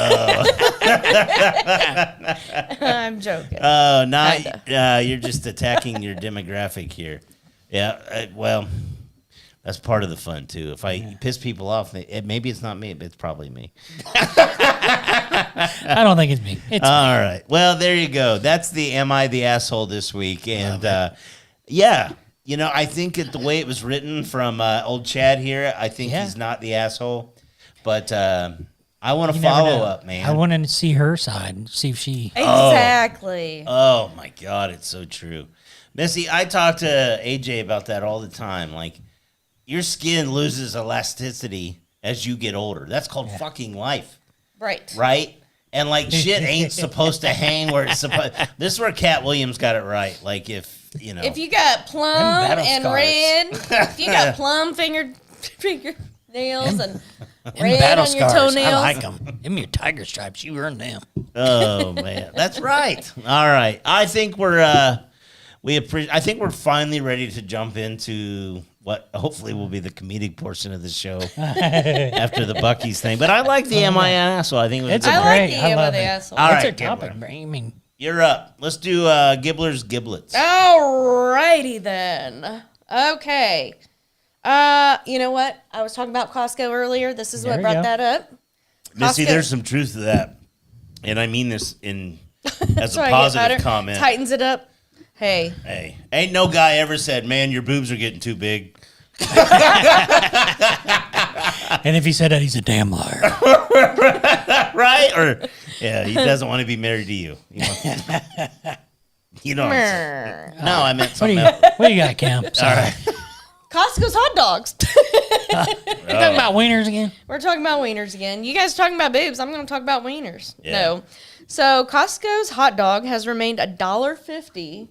I'm joking. Oh, now Kinda. you're just attacking your demographic here. Yeah, well, that's part of the fun too. If I piss people off, maybe it's not me, but it's probably me. I don't think it's me. It's All right. Well, there you go. That's the Am I the Asshole this week. And yeah, you know, I think the way it was written from old Chad here, I think Yeah. he's not the asshole. But I want to you never follow know. up, man. I wanted to see her side, see if she. Exactly. Oh, my God. It's so true. Missy, I talk to AJ about that all the time. Like, your skin loses elasticity as you get older. That's called fucking life. Right. Right? And like shit ain't supposed to hang where it's supposed. This is where Cat Williams got it right. Like if you know, If you got plum battle and scars. red, if you got plum fingernails and Them red battle on your scars, toenails, I like them. Them your tiger stripes. You earned them. oh man, that's right. All right, I think we're I think we're finally ready to jump into what hopefully will be the comedic portion of the show after the Bucky's thing. But I like the Am I an Asshole? I think it was It's a a I good great- like the I Am I love the it. Asshole. All That's right, our topic. Gibbler. I mean, You're up. Let's do Gibbler's Giblets. Alrighty then. Okay. You know what? I was talking about Costco earlier. This is There what you brought go. that up. Missy, Costco- there's some truth to that, and I mean this in as So a I get positive better. comment. Tightens it up. Hey. Hey, ain't no guy ever said, "Man, your boobs are getting too big." and if he said that, he's a damn liar. Right? Or yeah, he doesn't want to be married to you. He wants, you know what I'm saying? No, I meant What do something you else. got? What do you got, Cam? Sorry. Costco's hot dogs. You talking about wieners again? We're talking about wieners again. You guys are talking about boobs. I'm going to talk about wieners. Yeah. No. So Costco's hot dog has remained $1.50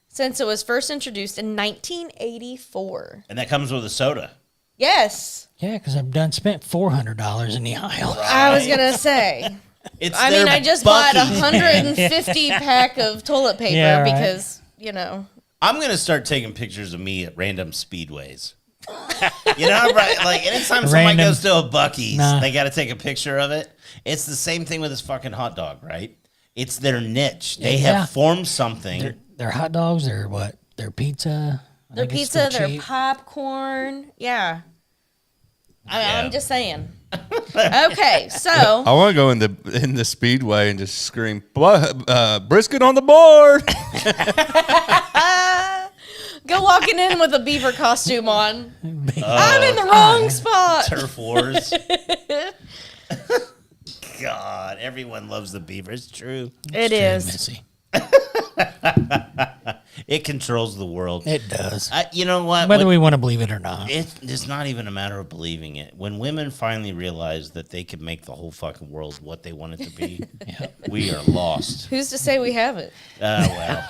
since it was first introduced in 1984. And that comes with a soda. Yes. Yeah, because I've done spent $400 in the aisle. I was going to say. It's I mean, their I just bought Buc-ee's. 150 pack of toilet paper Yeah, right. because, you know. I'm gonna start taking pictures of me at random speedways. You know, right? Like anytime someone Random- goes to a Buc-ee's, Nah. they got to take a picture of it. It's the same thing with this fucking hot dog, right? It's their niche. They Yeah. have formed something. Their hot dogs, their what? Their pizza. I Their think it's pizza, still their cheap. popcorn. Yeah. Yeah. I'm just saying. Okay, so. I want to go in the speedway and just scream, brisket on the board. Go walking in with a beaver costume on. I'm in the wrong spot. Turf wars. God. Everyone loves the beaver. It's true. It True, is. Missy. It controls the world. It does. You know what? Whether we want to believe it or not. It's not even a matter of believing it. When women finally realize that they can make the whole fucking world what they want it to be, we are lost. Who's to say we haven't? Well,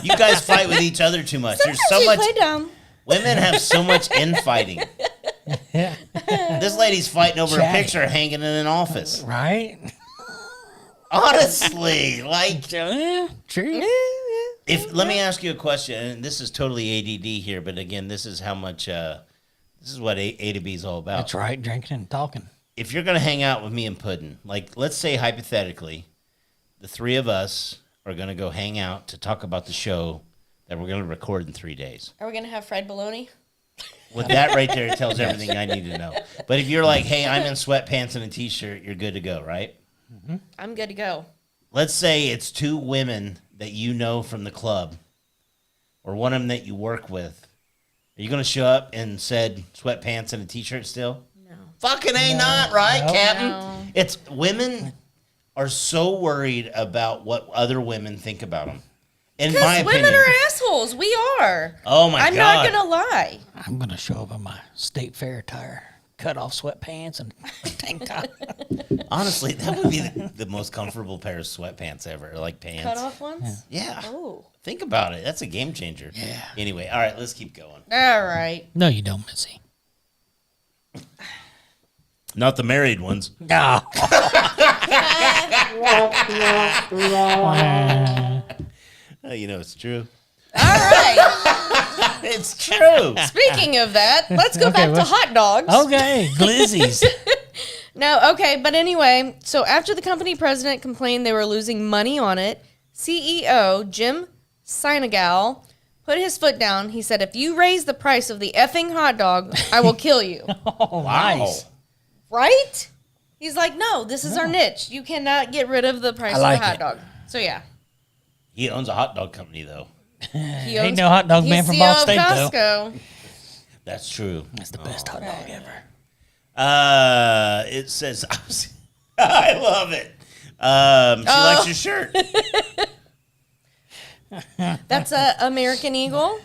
you guys fight with each other too much. There's so Sometimes much. we play dumb. Women have so much infighting. Yeah. This lady's fighting over a Chatty. picture hanging in an office. Right? Honestly, like, Yeah, true. let me ask you a question, and this is totally ADD here, but again, this is how much. This is what A to B is all about. That's right. Drinking and talking. If you're gonna hang out with me and Puddin', like, let's say hypothetically, the three of us are gonna go hang out to talk about the show that we're gonna record in 3 days. Are we going to have fried bologna? With that right there, it tells everything I need to know. But if you're like, hey, I'm in sweatpants and a t-shirt, you're good to go, right? I'm good to go. Let's say it's two women that you know from the club, or one of them that you work with. Are you going to show up in said sweatpants and a t-shirt still? No. Fucking ain't not, right, No. Captain? No. It's women are so worried about what other women think about them. In my Because women opinion. are assholes. We are. Oh my I'm God. not going to lie. I'm going to show up in my state fair attire, cut off sweatpants and tank top. Honestly, that would be the most comfortable pair of sweatpants ever, like pants. Cut off ones? Yeah. Oh. Think about it. That's a game changer. Yeah. Anyway, all right, let's keep going. All right. No, you don't, Missy. Not the married ones. No. You know, it's true. All right. It's true. Speaking of that, let's go Okay, back to hot dogs. Okay, glizzies. No, okay, but anyway, so after the company president complained they were losing money on it, CEO Jim Sinegal put his foot down. He said, if you raise the price of the effing hot dog, I will kill you. Oh, nice. Right? He's like, no, this is our niche. You cannot get rid of the price I like of the hot it. dog. So, yeah. He owns a hot dog company, though. He Ain't no hot dog man he's from CEO Ball of State, though. Costco. That's true. That's the best hot dog ever. It says, I love it. She likes your shirt. That's a American Eagle.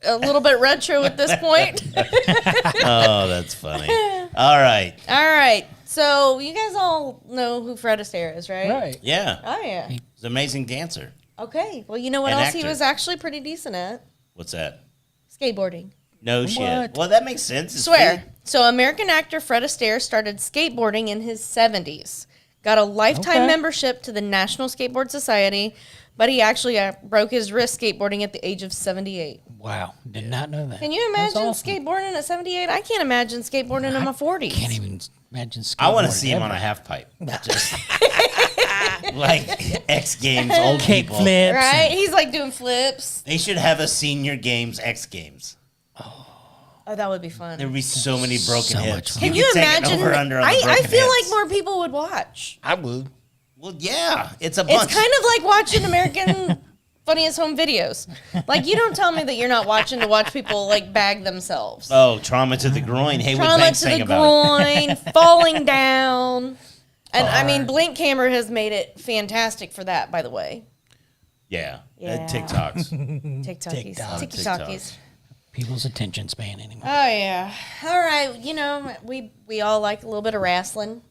A little bit retro at this point. Oh, that's funny. All right. All right. So, you guys all know who Fred Astaire is, right? Right. Yeah. Oh, yeah. He's an amazing dancer. Okay. Well, you know what An else he actor. was actually pretty decent at? What's that? Skateboarding. No shit. What? Well, that makes sense. It's Swear. free. So, American actor Fred Astaire started skateboarding in his 70s. Got a lifetime Okay. membership to the National Skateboard Society, but he actually broke his wrist skateboarding at the age of 78. Wow. Did not know that. Can you That's imagine awesome. skateboarding at 78? I can't imagine skateboarding in my 40s. Can't even imagine skateboarding. I want to see him on ever. a half pipe. Just like X Games, old Kick people. flips. Right? He's like doing flips. They should have a senior games, X Games. Oh, that would be fun. There would be so many broken So much hips. fun. Can you could take it imagine? over under on the I broken feel like hips. more people would watch. I would. Well, yeah, it's a bunch. It's kind of like watching American Funniest Home Videos. Like, you don't tell me that you're not watching to watch people, like, bag themselves. Oh, trauma to the groin. Haywood Trauma Banks to sang the about it. groin, falling down. And, I mean, Blink Camera has made it fantastic for that, by the way. Yeah. Yeah. TikToks. TikTokies. TikTok. TikTokies. People's attention span anymore. Oh, yeah. All right. You know, we all like a little bit of wrestling.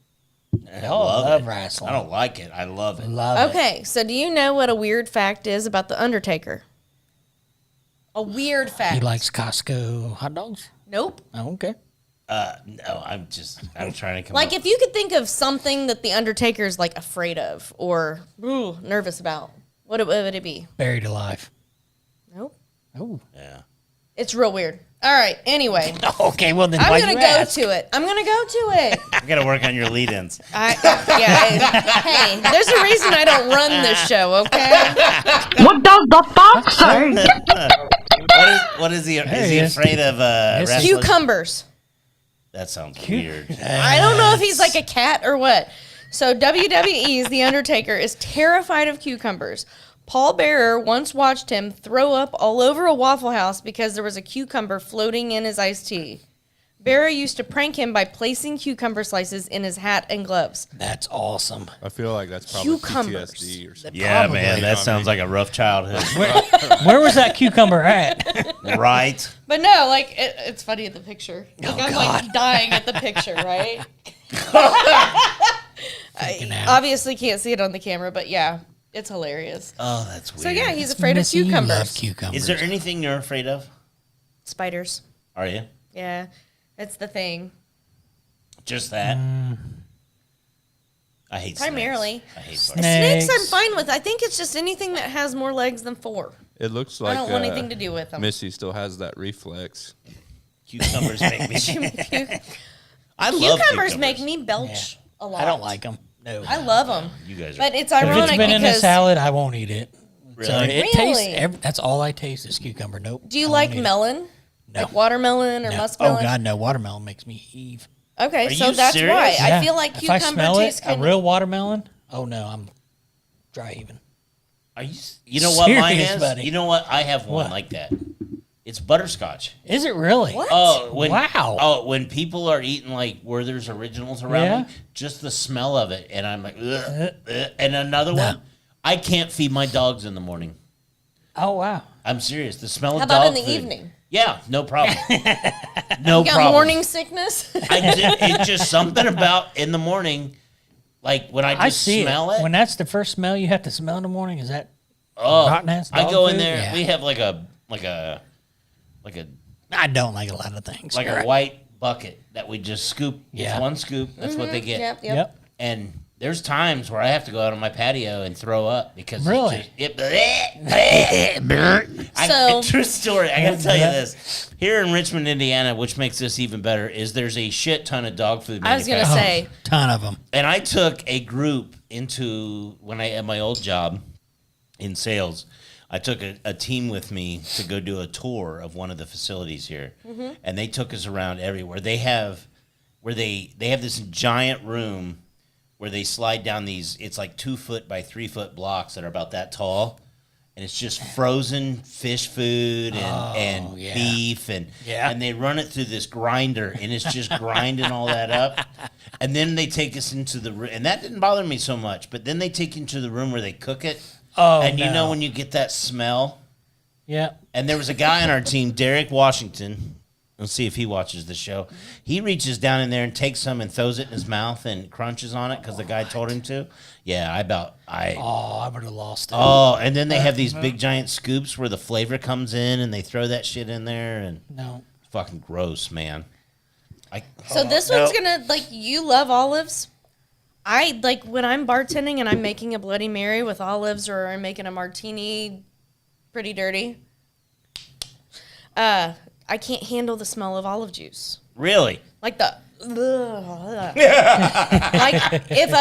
I love it. wrestling. I don't like it. I love it. Love it. Okay, so do you know what a weird fact is about The Undertaker? A weird fact. He likes Costco hot dogs? Nope. Oh, okay. No, I'm trying to come Like, up. if you could think of something that The Undertaker's, like, afraid of or nervous about, what would it be? Buried alive. Nope. Oh. Yeah. It's real weird. All right, anyway. Okay, well then I'm why going to you go ask? to it. I'm going to go to it. You got to work on your lead-ins. Hey, there's a reason I don't run this show, okay? What does the fox say? What is he? There Is he he is. afraid of wrestling? Cucumbers. That sounds weird. I don't know if he's like a cat or what. So WWE's The Undertaker is terrified of cucumbers. Paul Bearer once watched him throw up all over a Waffle House because there was a cucumber floating in his iced tea. Barry used to prank him by placing cucumber slices in his hat and gloves. That's awesome. I feel like that's probably Cucumbers. PTSD or something. Yeah, Probably. man, that sounds like a rough childhood. Where was that cucumber at? Right? But no, like it's funny in the picture. Like Oh, I'm God. like dying at the picture, right? Freaking out. Obviously can't see it on the camera, but yeah, it's hilarious. Oh, that's weird. So yeah, he's afraid Missy, of you love cucumbers. cucumbers. Is there anything you're afraid of? Spiders. Are you? Yeah, that's the thing. Just that? I hate Primarily. snakes. I hate spiders. Snakes, I'm Snakes. fine with. I think it's just anything that has more legs than 4. It looks I like don't want anything to do with them. Missy still has that reflex. Cucumbers make me. I love Cucumbers make me belch a lot. I don't like them. No. I love them. You guys are. But it's If ironic it's been in a because salad, I won't eat it. Really? It tastes. Really? That's all I taste is cucumber. Nope. do you I like won't eat it. melon? No. Like watermelon or No. muskmelon? Oh God, no! Watermelon makes me heave. Okay, Are so you that's serious? why. I Yeah. feel like if I cucumber smell tastes it, kind a real watermelon. Oh no, I'm dry heaving. Are you? You know what mine Serious, is? buddy. You know what? I have one What? like that. It's butterscotch. Is it really? What? Oh, when, Wow. Oh, when people are eating like Werther's Originals around Yeah. me, just the smell of it, and I'm like, ugh, ugh. And another No. one, I can't feed my dogs in the morning. Oh wow. I'm serious. The smell How of about dog in the food. evening? Yeah, no problem. No You got problem. morning sickness? It's just something about in the morning, like when I I just see smell it. it. When that's the first smell you have to smell in the morning. Is that oh, rotten ass I dog go in food? there. Yeah. We have like a I don't like a lot of things. like You're a right. white bucket that we just scoop. Yeah. It's one scoop. That's what they get. Yep. Yep. And there's times where I have to go out on my patio and throw up because Really? So- true story. I gotta tell you this. Here in Richmond, Indiana, which makes this even better, is there's a shit ton of dog food. I was gonna manufacturers. say, Ton of them. And I took a group into when I had my old job in sales. I took a team with me to go do a tour of one of the facilities here, and they took us around everywhere. They have this giant room where they slide down these. It's like 2 foot by 3 foot blocks that are about that tall, and it's just frozen fish food and yeah. beef and Yeah. and they run it through this grinder, and it's just grinding all that up. And then they take us into the room, and that didn't bother me so much. But then they take you into the room where they cook it. Oh, And you no. know when you get that smell? Yeah. And there was a guy on our team, Derek Washington. Let's see if he watches the show. He reaches down in there and takes some and throws it in his mouth and crunches on it because the guy told him to. Yeah, Oh, I would have lost it. Oh, and then they have these big giant scoops where the flavor comes in and they throw that shit in there and No. fucking gross, man. so this one's gonna like you love olives. I like when I'm bartending and I'm making a Bloody Mary with olives or I'm making a martini pretty dirty. I can't handle the smell of olive juice. Really? Like the like if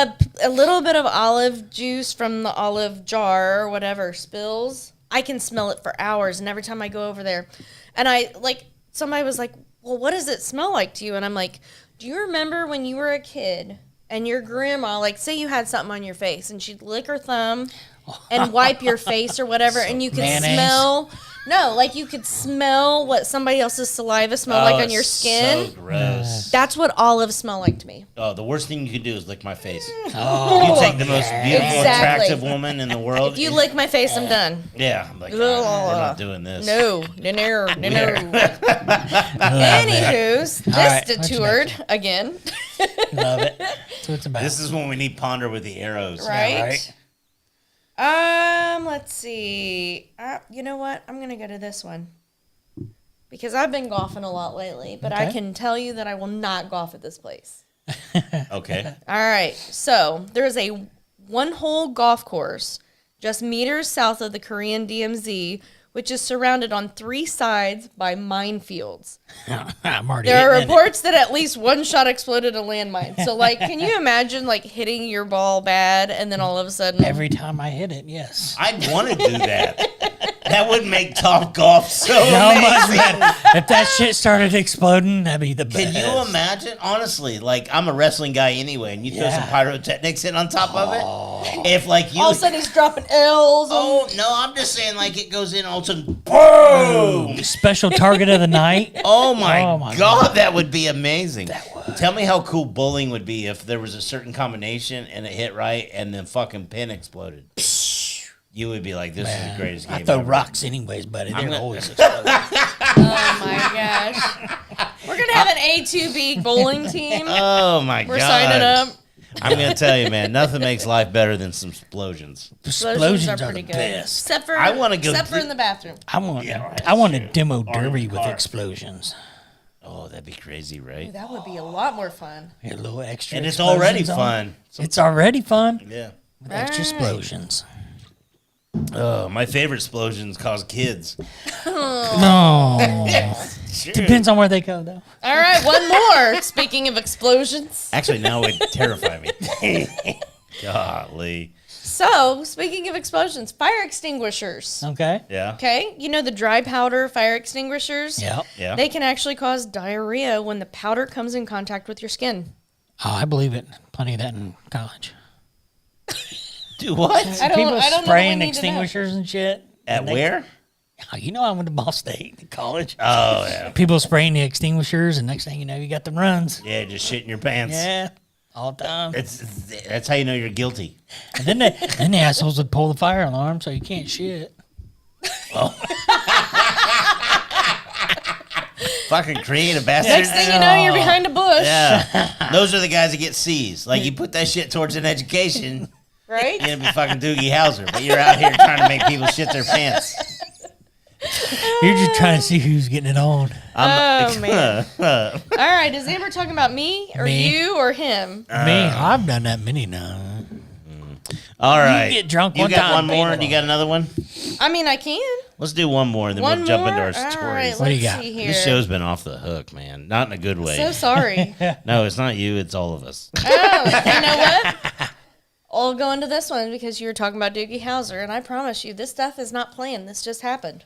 a little bit of olive juice from the olive jar or whatever spills, I can smell it for hours. And every time I go over there, and I like somebody was like, "Well, what does it smell like to you?" And I'm like, "Do you remember when you were a kid and your grandma, like, say you had something on your face and she'd lick her thumb and wipe your face or whatever, and you could Mayonnaise? smell." No, like you could smell what somebody else's saliva smelled like on your it's skin. So gross. That's what olives smell like to me. Oh, the worst thing you can do is lick my face. Oh, You take the most beautiful, Exactly. attractive woman in the world. If you lick my face, I'm done. Yeah, I'm like, Ugh. we're not doing this. No. Anywho's, this right, what's detoured again, love it. That's what it's about. This is when we need Ponder with the arrows. right? right. Let's see. You know what? I'm gonna go to this one because I've been golfing a lot lately, but I Okay. can tell you that I will not golf at this place. Okay. All right. So there is a one-hole golf course just meters south of the Korean DMZ, which is surrounded on 3 sides by minefields. I'm already There are hitting it. reports that at least one shot exploded a landmine. So, like, can you imagine, like, hitting your ball bad and then all of a sudden... Every time I hit it, yes. I'd want to do that. That would make Top Golf so How much, amazing. man? If that shit started exploding, that'd be the best. Can you imagine? Honestly, like I'm a wrestling guy anyway, and you throw some Yeah. pyrotechnics in on top of it. If like you, All of a sudden he's dropping L's. oh no, I'm just saying like it goes in all of a sudden, boom! Special target of the night. Oh my, Oh my God, that would be amazing. Tell me how cool bowling would be if there was a certain combination and it hit right, and then fucking pin exploded. You would be like, "This is the greatest game I throw ever." rocks anyways, buddy. They're gonna- always exploding. Oh my gosh. We're going to have an A2B bowling team. Oh my We're God! signing up. I'm gonna tell you, man, nothing makes life better than some explosions. Explosions are pretty the good. best. Except for, I wanna go except for th- in the bathroom. I want a demo derby with explosions. Oh, that'd be crazy, right? That would be a lot more fun. A little extra. And it's already explosions on it. fun. It's already fun Yeah. with extra Right. explosions. Oh, my favorite explosions cause kids. No. Sure. Depends on where they go, though. All right, one more. Speaking of explosions. Actually, now it would terrify me. Golly. So, speaking of explosions, fire extinguishers. Okay. Yeah. Okay, you know the dry powder fire extinguishers? Yeah. Yeah. They can actually cause diarrhea when the powder comes in contact with your skin. Oh, I believe it. Plenty of that in college. Do what? I don't, People I don't know. spraying What we need to know. extinguishers and shit. At And they- where? Oh, you know, I went to Ball State in college. Oh, yeah. People spraying the extinguishers, and next thing you know, you got the runs. Yeah, just shit in your pants. Yeah, all the time. That's how you know you're guilty. And then the assholes would pull the fire alarm, so you can't shit. Fucking creative bastard. Next thing you know, you're behind a bush. Yeah. Those are the guys that get C's. Like, you put that shit towards an education, Right? you're gonna be fucking Doogie Howser, but you're out here trying to make people shit their pants. You're just trying to see who's getting it on. Oh, man. All right, is Amber talking about me or Me. you or him? Me, I've done that many times. All right. get drunk You one got time, one more? babe. You got another one? I mean, I can. Let's do one more, and then One we'll jump into more? our All stories. right, What do you let's got? see here. This show's been off the hook, man. Not in a good way. So sorry. No, it's not you. It's all of us. Oh, you know what? I'll go into this one because you were talking about Doogie Howser, and I promise you, this stuff is not planned. This just happened.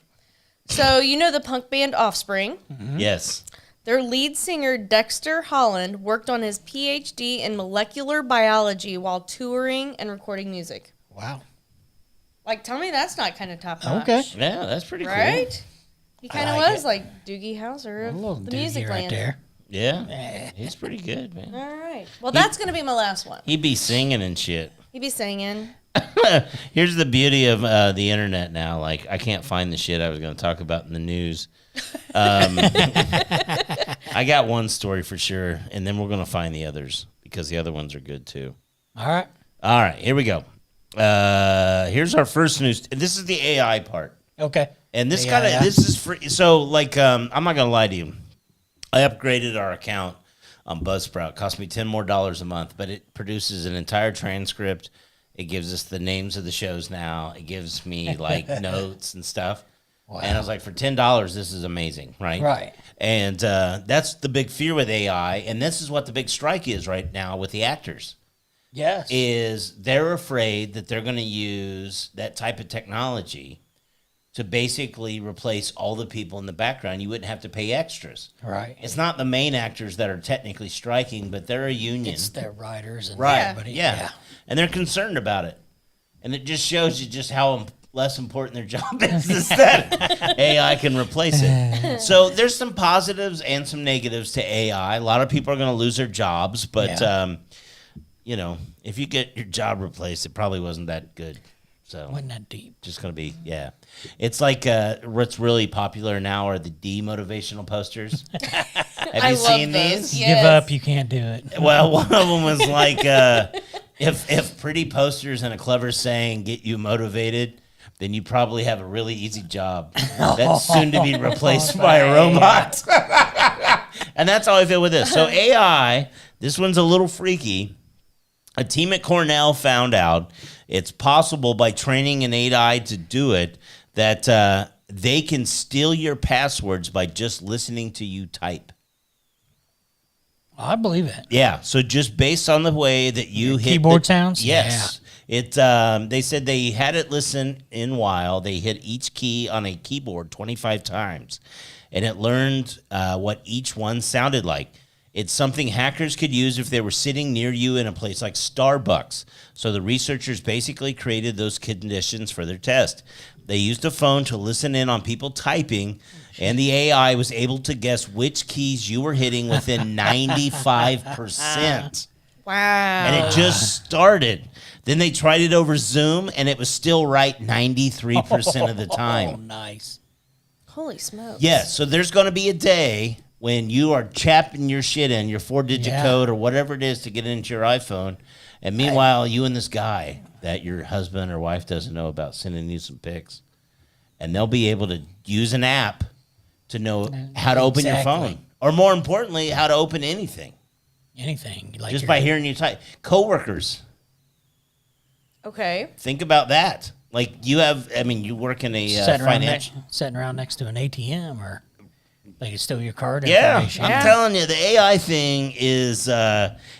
So, you know the punk band Offspring? Yes. Their lead singer, Dexter Holland, worked on his PhD in molecular biology while touring and recording music. Wow. Like, tell me that's not kind of top notch. Okay. Yeah, that's pretty cool. Right? He kind of like was like Doogie Howser A of little the doogie music right land. there. Yeah. He's pretty good, man. All right. Well, that's going to be my last one. He'd be singing and shit. He'd be singing. Here's the beauty of the internet now. Like, I can't find the shit I was going to talk about in the news. I got one story for sure, and then we're going to find the others because the other ones are good too. All right. All right, here we go. Here's our first news. This is the AI part. Okay. And this Yeah. this is free. So, like, I'm not gonna lie to you. I upgraded our account on Buzzsprout. It cost me $10 more a month, but it produces an entire transcript. It gives us the names of the shows now. It gives me like notes and stuff. Wow. And I was like, for $10, this is amazing, right? Right. And that's the big fear with AI. And this is what the big strike is right now with the actors. Yes. Is they're afraid that they're going to use that type of technology to basically replace all the people in the background. You wouldn't have to pay extras. Right. It's not the main actors that are technically striking, but they're a union. It's their writers and Right. everybody. Yeah. And they're concerned about it. And it just shows you just how less important their job is that AI can replace it. So there's some positives and some negatives to AI. A lot of people are going to lose their jobs, but Yeah. you know, if you get your job replaced, it probably wasn't that good. So Wasn't that deep? just going to be, yeah. It's like what's really popular now are the demotivational posters. Have I you love seen those. these? Yes. Give up. You can't do it. Well, one of them was like, if pretty posters and a clever saying get you motivated, then you probably have a really easy job that's soon to be replaced by a robot. And that's how I feel with this. So AI, this one's a little freaky. A team at Cornell found out it's possible by training an AI to do it that they can steal your passwords by just listening to you type. I believe it. Yeah, so just based on the way that you hit keyboard sounds? yes, They said they had it listen in while they hit each key on a keyboard 25 times, and it learned what each one sounded like. It's something hackers could use if they were sitting near you in a place like Starbucks. So the researchers basically created those conditions for their test. They used a phone to listen in on people typing, and the AI was able to guess which keys you were hitting within 95%. Wow. And it just started. Then they tried it over Zoom, and it was still right 93% of the Oh, time. nice. Holy smokes. Yes, so there's going to be a day when you are chapping your shit in, your 4-digit Yeah. code or whatever it is to get into your iPhone, and meanwhile, you and this guy that your husband or wife doesn't know about sending you some pics, and they'll be able to use an app to know how to open your Exactly. phone, or more importantly, how to open anything, Anything. Like just your- by hearing you type. Coworkers, Okay. think about that. Like you work in a sitting around next to an ATM, or they could steal your card Yeah, information. I'm telling you, the AI thing is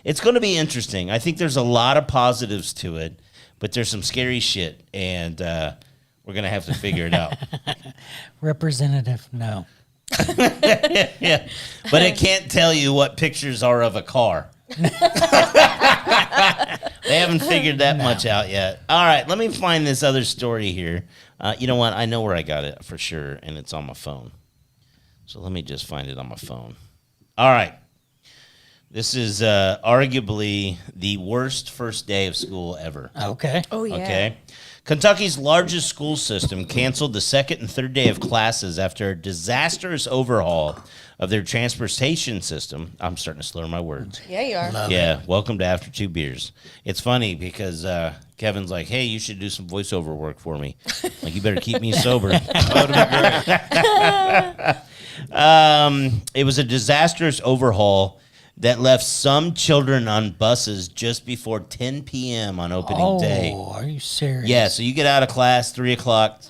it's going to be interesting. I think there's a lot of positives to it, but there's some scary shit, and we're going to have to figure it out. Representative, no. Yeah, but it can't tell you what pictures are of a car. They haven't figured that much out yet. All right, let me find this other story here. You know what? I know where I got it for sure, and it's on my phone. So let me just find it on my phone. All right. This is arguably the worst first day of school ever. Okay. Oh, yeah. Okay. Kentucky's largest school system canceled the second and third day of classes after a disastrous overhaul of their transportation system. I'm starting to slur my words. Yeah, you are. Yeah, welcome to After 2 Beers. It's funny because Kevin's like, hey, you should do some voiceover work for me. Like, you better keep me sober. It was a disastrous overhaul that left some children on buses just before 10 p.m. on opening day. Oh, are you serious? Yeah, so you get out of class 3 o'clock,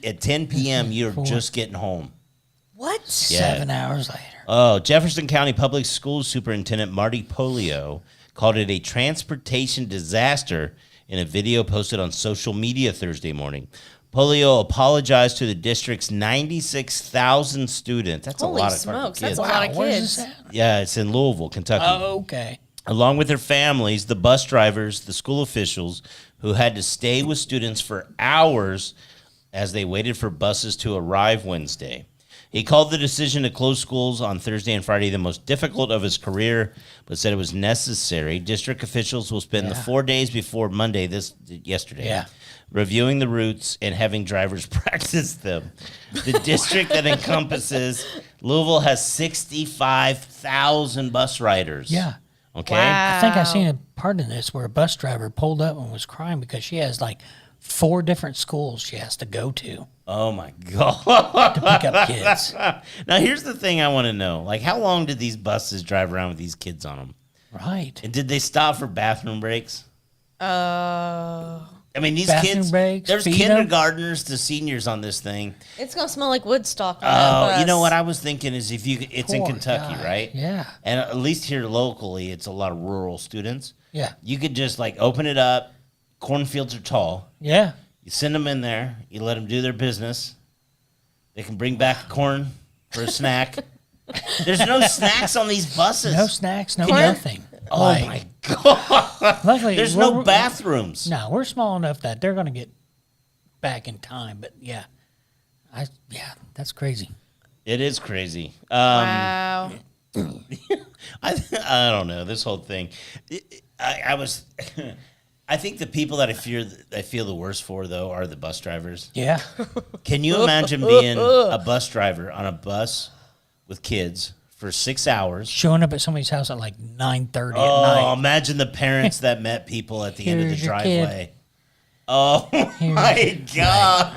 at 10 p.m. you're just getting home. What? Yeah. 7 hours later. Oh, Jefferson County Public Schools Superintendent Marty Polio called it a transportation disaster in a video posted on social media Thursday morning. Polio apologized to the district's 96,000 students. That's Holy a lot of smokes, fucking kids. that's a lot of Where's kids. this at? Yeah, it's in Louisville, Kentucky. Oh, okay. Along with their families, the bus drivers, the school officials who had to stay with students for hours as they waited for buses to arrive Wednesday. He called the decision to close schools on Thursday and Friday the most difficult of his career, but said it was necessary. District officials will spend the 4 days before Monday, yesterday, reviewing the routes and having drivers practice them. The district that encompasses Louisville has 65,000 bus riders. Yeah. Okay. Wow. I think I seen a part in this where a bus driver pulled up and was crying because she has like 4 different schools she has to go to Oh my God. to pick up kids. Now here's the thing I want to know. Like, how long did these buses drive around with these kids on them? Right. And did they stop for bathroom breaks? I mean, these Bathroom kids, breaks, there's feed 'em? kindergartners to seniors on this thing. It's going to smell like Woodstock on Oh, that bus. you know what I was thinking is it's in Poor Kentucky, guy. right? Yeah. And at least here locally, it's a lot of rural students. Yeah. You could just like open it up. Cornfields are tall. Yeah. You send them in there. You let them do their business. They can bring back corn for a snack. There's no snacks on these buses. No snacks, no Can you- nothing. Oh Like, my God. luckily, There's we're- no bathrooms. No, we're small enough that they're going to get back in time. But yeah, that's crazy. It is crazy. Wow. I don't know this whole thing. I think the people that I feel the worst for though are the bus drivers. Yeah. Can you imagine being a bus driver on a bus with kids for 6 hours? Showing up at somebody's house at like 9:30 at Oh, night. imagine the parents that met people at the end of the Here's your kid. driveway. Oh my God.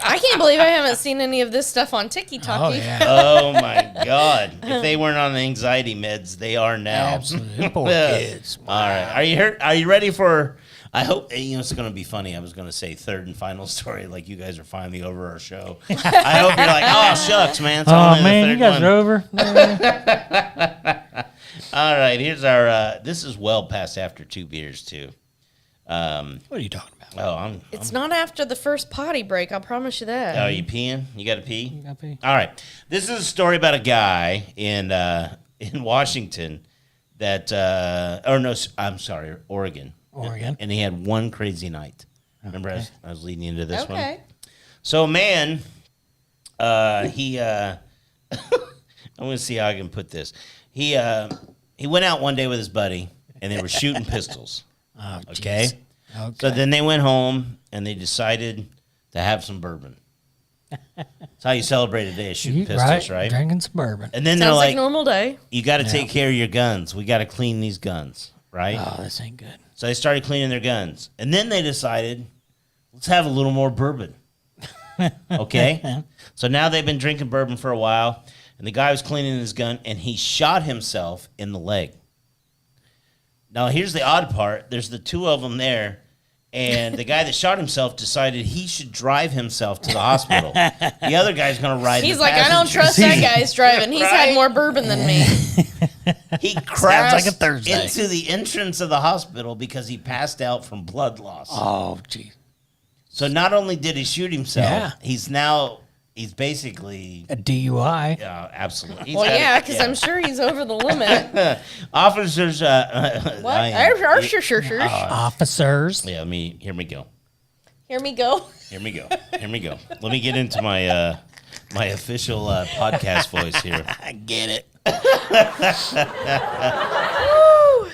I can't believe I haven't seen any of this stuff on TikTok. Oh yeah. Oh my God. If they weren't on anxiety meds, they are now. Absolutely. Poor kids. All right. Are you hurt? Are you ready for? I hope it's going to be funny. I was going to say third and final story, like you guys are finally over our show. I hope you're like, oh shucks, man. It's only Oh the man, third you guys one. are over. All right. Here's our. This is well past after 2 beers too. What are you talking about? Oh, It's not after the first potty break. I'll promise you that. Oh, you peeing? You got to pee? You got pee? All right. This is a story about a guy in Washington that, I'm sorry, Oregon. Oregon. And he had one crazy night. Remember, I was leading into this one. Okay. So, a man, I'm going to see how I can put this. He went out one day with his buddy, and they were shooting pistols. Oh, Okay? jeez. Okay. So then they went home, and they decided to have some bourbon. That's how you celebrate a day of shooting pistols, right? Drinking some bourbon. And then they're Sounds like like, normal day. you got to take care of your guns. We got to clean these guns, right? Oh, this ain't good. So they started cleaning their guns. And then they decided, let's have a little more bourbon. Okay? So now they've been drinking bourbon for a while, and the guy was cleaning his gun, and he shot himself in the leg. Now, here's the odd part. There's the two of them there, and the guy that shot himself decided he should drive himself to the hospital. The other guy's going to ride He's the like, I don't passenger trust seat. that guy's driving. He's Right? had more bourbon than me. He crashed like a Thursday. into the entrance of the hospital because he passed out from blood loss. Oh, geez. So not only did he shoot himself, Yeah. he's basically A DUI. absolutely. Well, yeah, because I'm sure he's over the limit. Officers. What? Sure. Officers. Yeah, hear me go. Hear me go. Here we go. Let me get into my my official podcast voice here. I get it.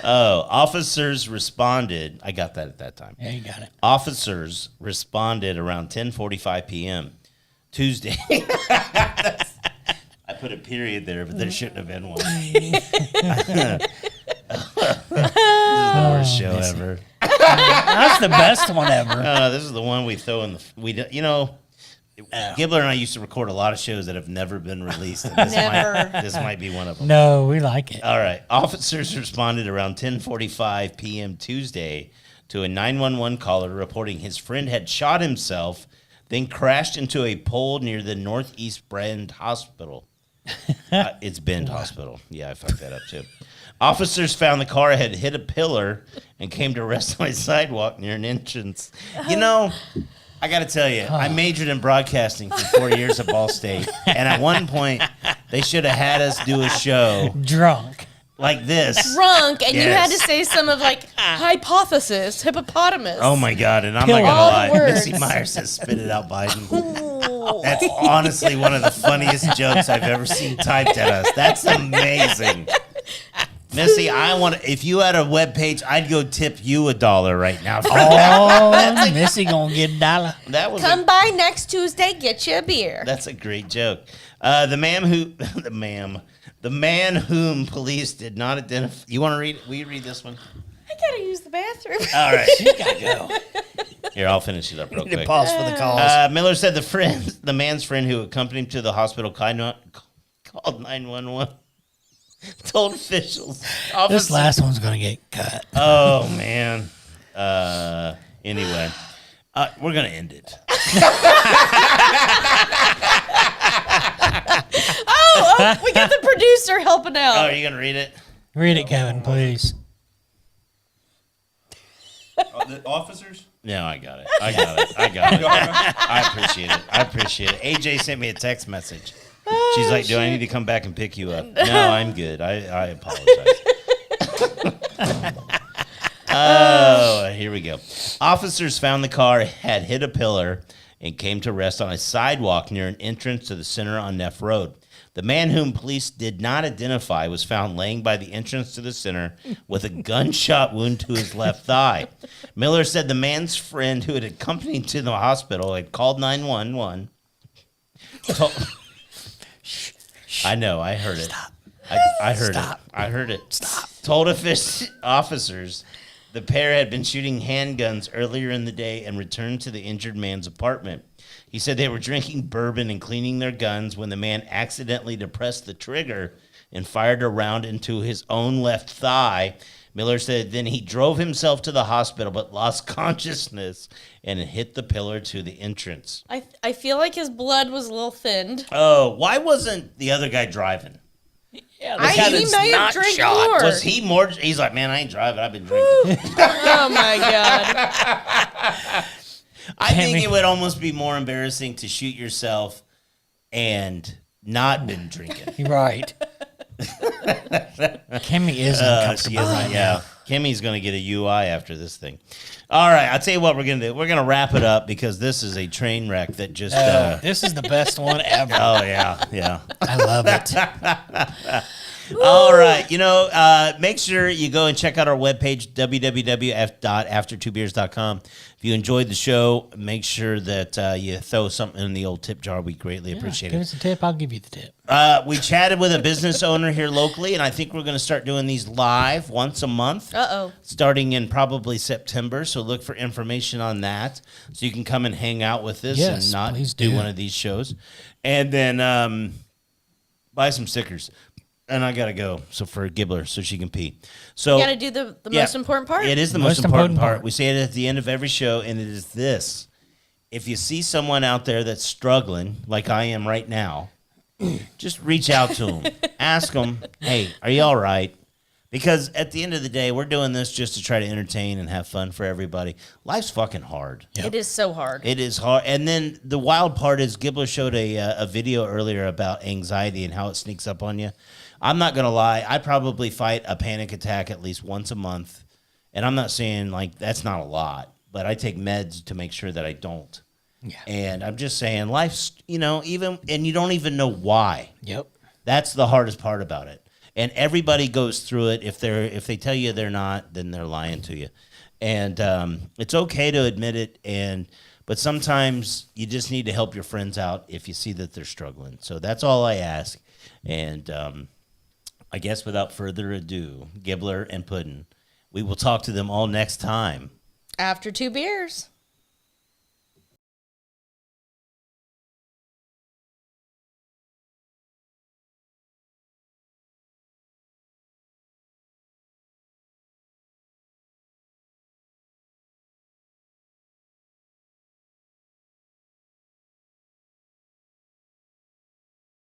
Oh, officers responded. I got that at that time. Yeah, you got it. Officers responded around 10:45 p.m. Tuesday. I put a period there, but there shouldn't have been one. This is the worst show ever. That's the best one ever. This is the one we throw in the. Gibbler and I used to record a lot of shows that have never been released. And this might be one of them. No, we like it. All right. Officers responded around 10:45 p.m. Tuesday to a 911 caller reporting his friend had shot himself, then crashed into a pole near the Northeast Bend Hospital. It's Bend Hospital. Yeah, I fucked that up too. Officers found the car had hit a pillar and came to rest on a sidewalk near an entrance. You know, I got to tell you, I majored in broadcasting for 4 years at Ball State, and at one point, they should have had us do a show Drunk. like this. Drunk, and you had to Yes. say some of like hypothesis, hippopotamus. Oh my God! And I'm Pillar. not gonna All lie, the words. Missy Myers says, "Spit it out, Biden." That's honestly one of the funniest jokes I've ever seen typed at us. That's amazing. Missy, if you had a webpage, I'd go tip you $1 right now. For Oh, Missy gonna get $1. that was Come by next Tuesday, get you a beer. that's a great joke. The man whom police did not identify. You want to read? Will you read this one? I gotta use the bathroom. All right. You gotta go. Here, I'll finish it up real Need to quick. pause for the calls. Miller said the man's friend who accompanied him to the hospital called 911. Told officials. This last one's gonna get cut. Oh man. Anyway, we're gonna end it. Oh, we got the producer helping Oh, out. are you gonna read it? Read it, Kevin, please. The officers? No, I got it. I appreciate it. AJ sent me a text message. She's like, "Do I need to come back and pick you up?" No, I'm good. I apologize. Oh, here we go. Officers found the car had hit a pillar and came to rest on a sidewalk near an entrance to the center on Neff Road. The man whom police did not identify was found laying by the entrance to the center with a gunshot wound to his left thigh. Miller said the man's friend who had accompanied him to the hospital had called 911. I know, I heard it. Stop. I heard Stop. it. I heard it. Stop. Told officers the pair had been shooting handguns earlier in the day and returned to the injured man's apartment. He said they were drinking bourbon and cleaning their guns when the man accidentally depressed the trigger and fired a round into his own left thigh. Miller said then he drove himself to the hospital but lost consciousness and hit the pillar to the entrance. I feel like his blood was a little thinned. Oh, why wasn't the other guy driving? He may have drank more. Was he more? He's like, man, I ain't driving. I've been drinking. Oh my god! I think it would almost be more embarrassing to shoot yourself and not been drinking. Right. Kimmy is uncomfortable right yeah. now. Kimmy's going to get a UI after this thing. All right, I'll tell you what we're going to do. We're going to wrap it up because this is a train wreck that just... This is the best one ever. oh, yeah. I love it. All right. Make sure you go and check out our webpage, www.after2beers.com. If you enjoyed the show, make sure that you throw something in the old tip jar. We greatly appreciate Give it. us a tip. I'll give you the tip. We chatted with a business owner here locally, and I think we're going to start doing these live once a month. Starting in probably September. So look for information on that so you can come and hang out with us and not do one of these shows. And then buy some stickers. And I got to go. So for Gibbler, so she can pee. So You got to do the most important part. It is the most important part. We say it at the end of every show, and it is this. If you see someone out there that's struggling, like I am right now, just reach out to them. Ask them, hey, are you all right? Because at the end of the day, we're doing this just to try to entertain and have fun for everybody. Life's fucking hard. Yep. It is so hard. It is hard. And then the wild part is Gibbler showed a video earlier about anxiety and how it sneaks up on you. I'm not going to lie. I probably fight a panic attack at least once a month. And I'm not saying, like, that's not a lot. But I take meds to make sure that I don't. Yeah. And I'm just saying life's, even, and you don't even know why. Yep. That's the hardest part about it. And everybody goes through it. If they tell you they're not, then they're lying to you. And it's okay to admit it. But sometimes you just need to help your friends out if you see that they're struggling. So that's all I ask. And I guess without further ado, Gibbler and Puddin', we will talk to them all next time. After 2 beers.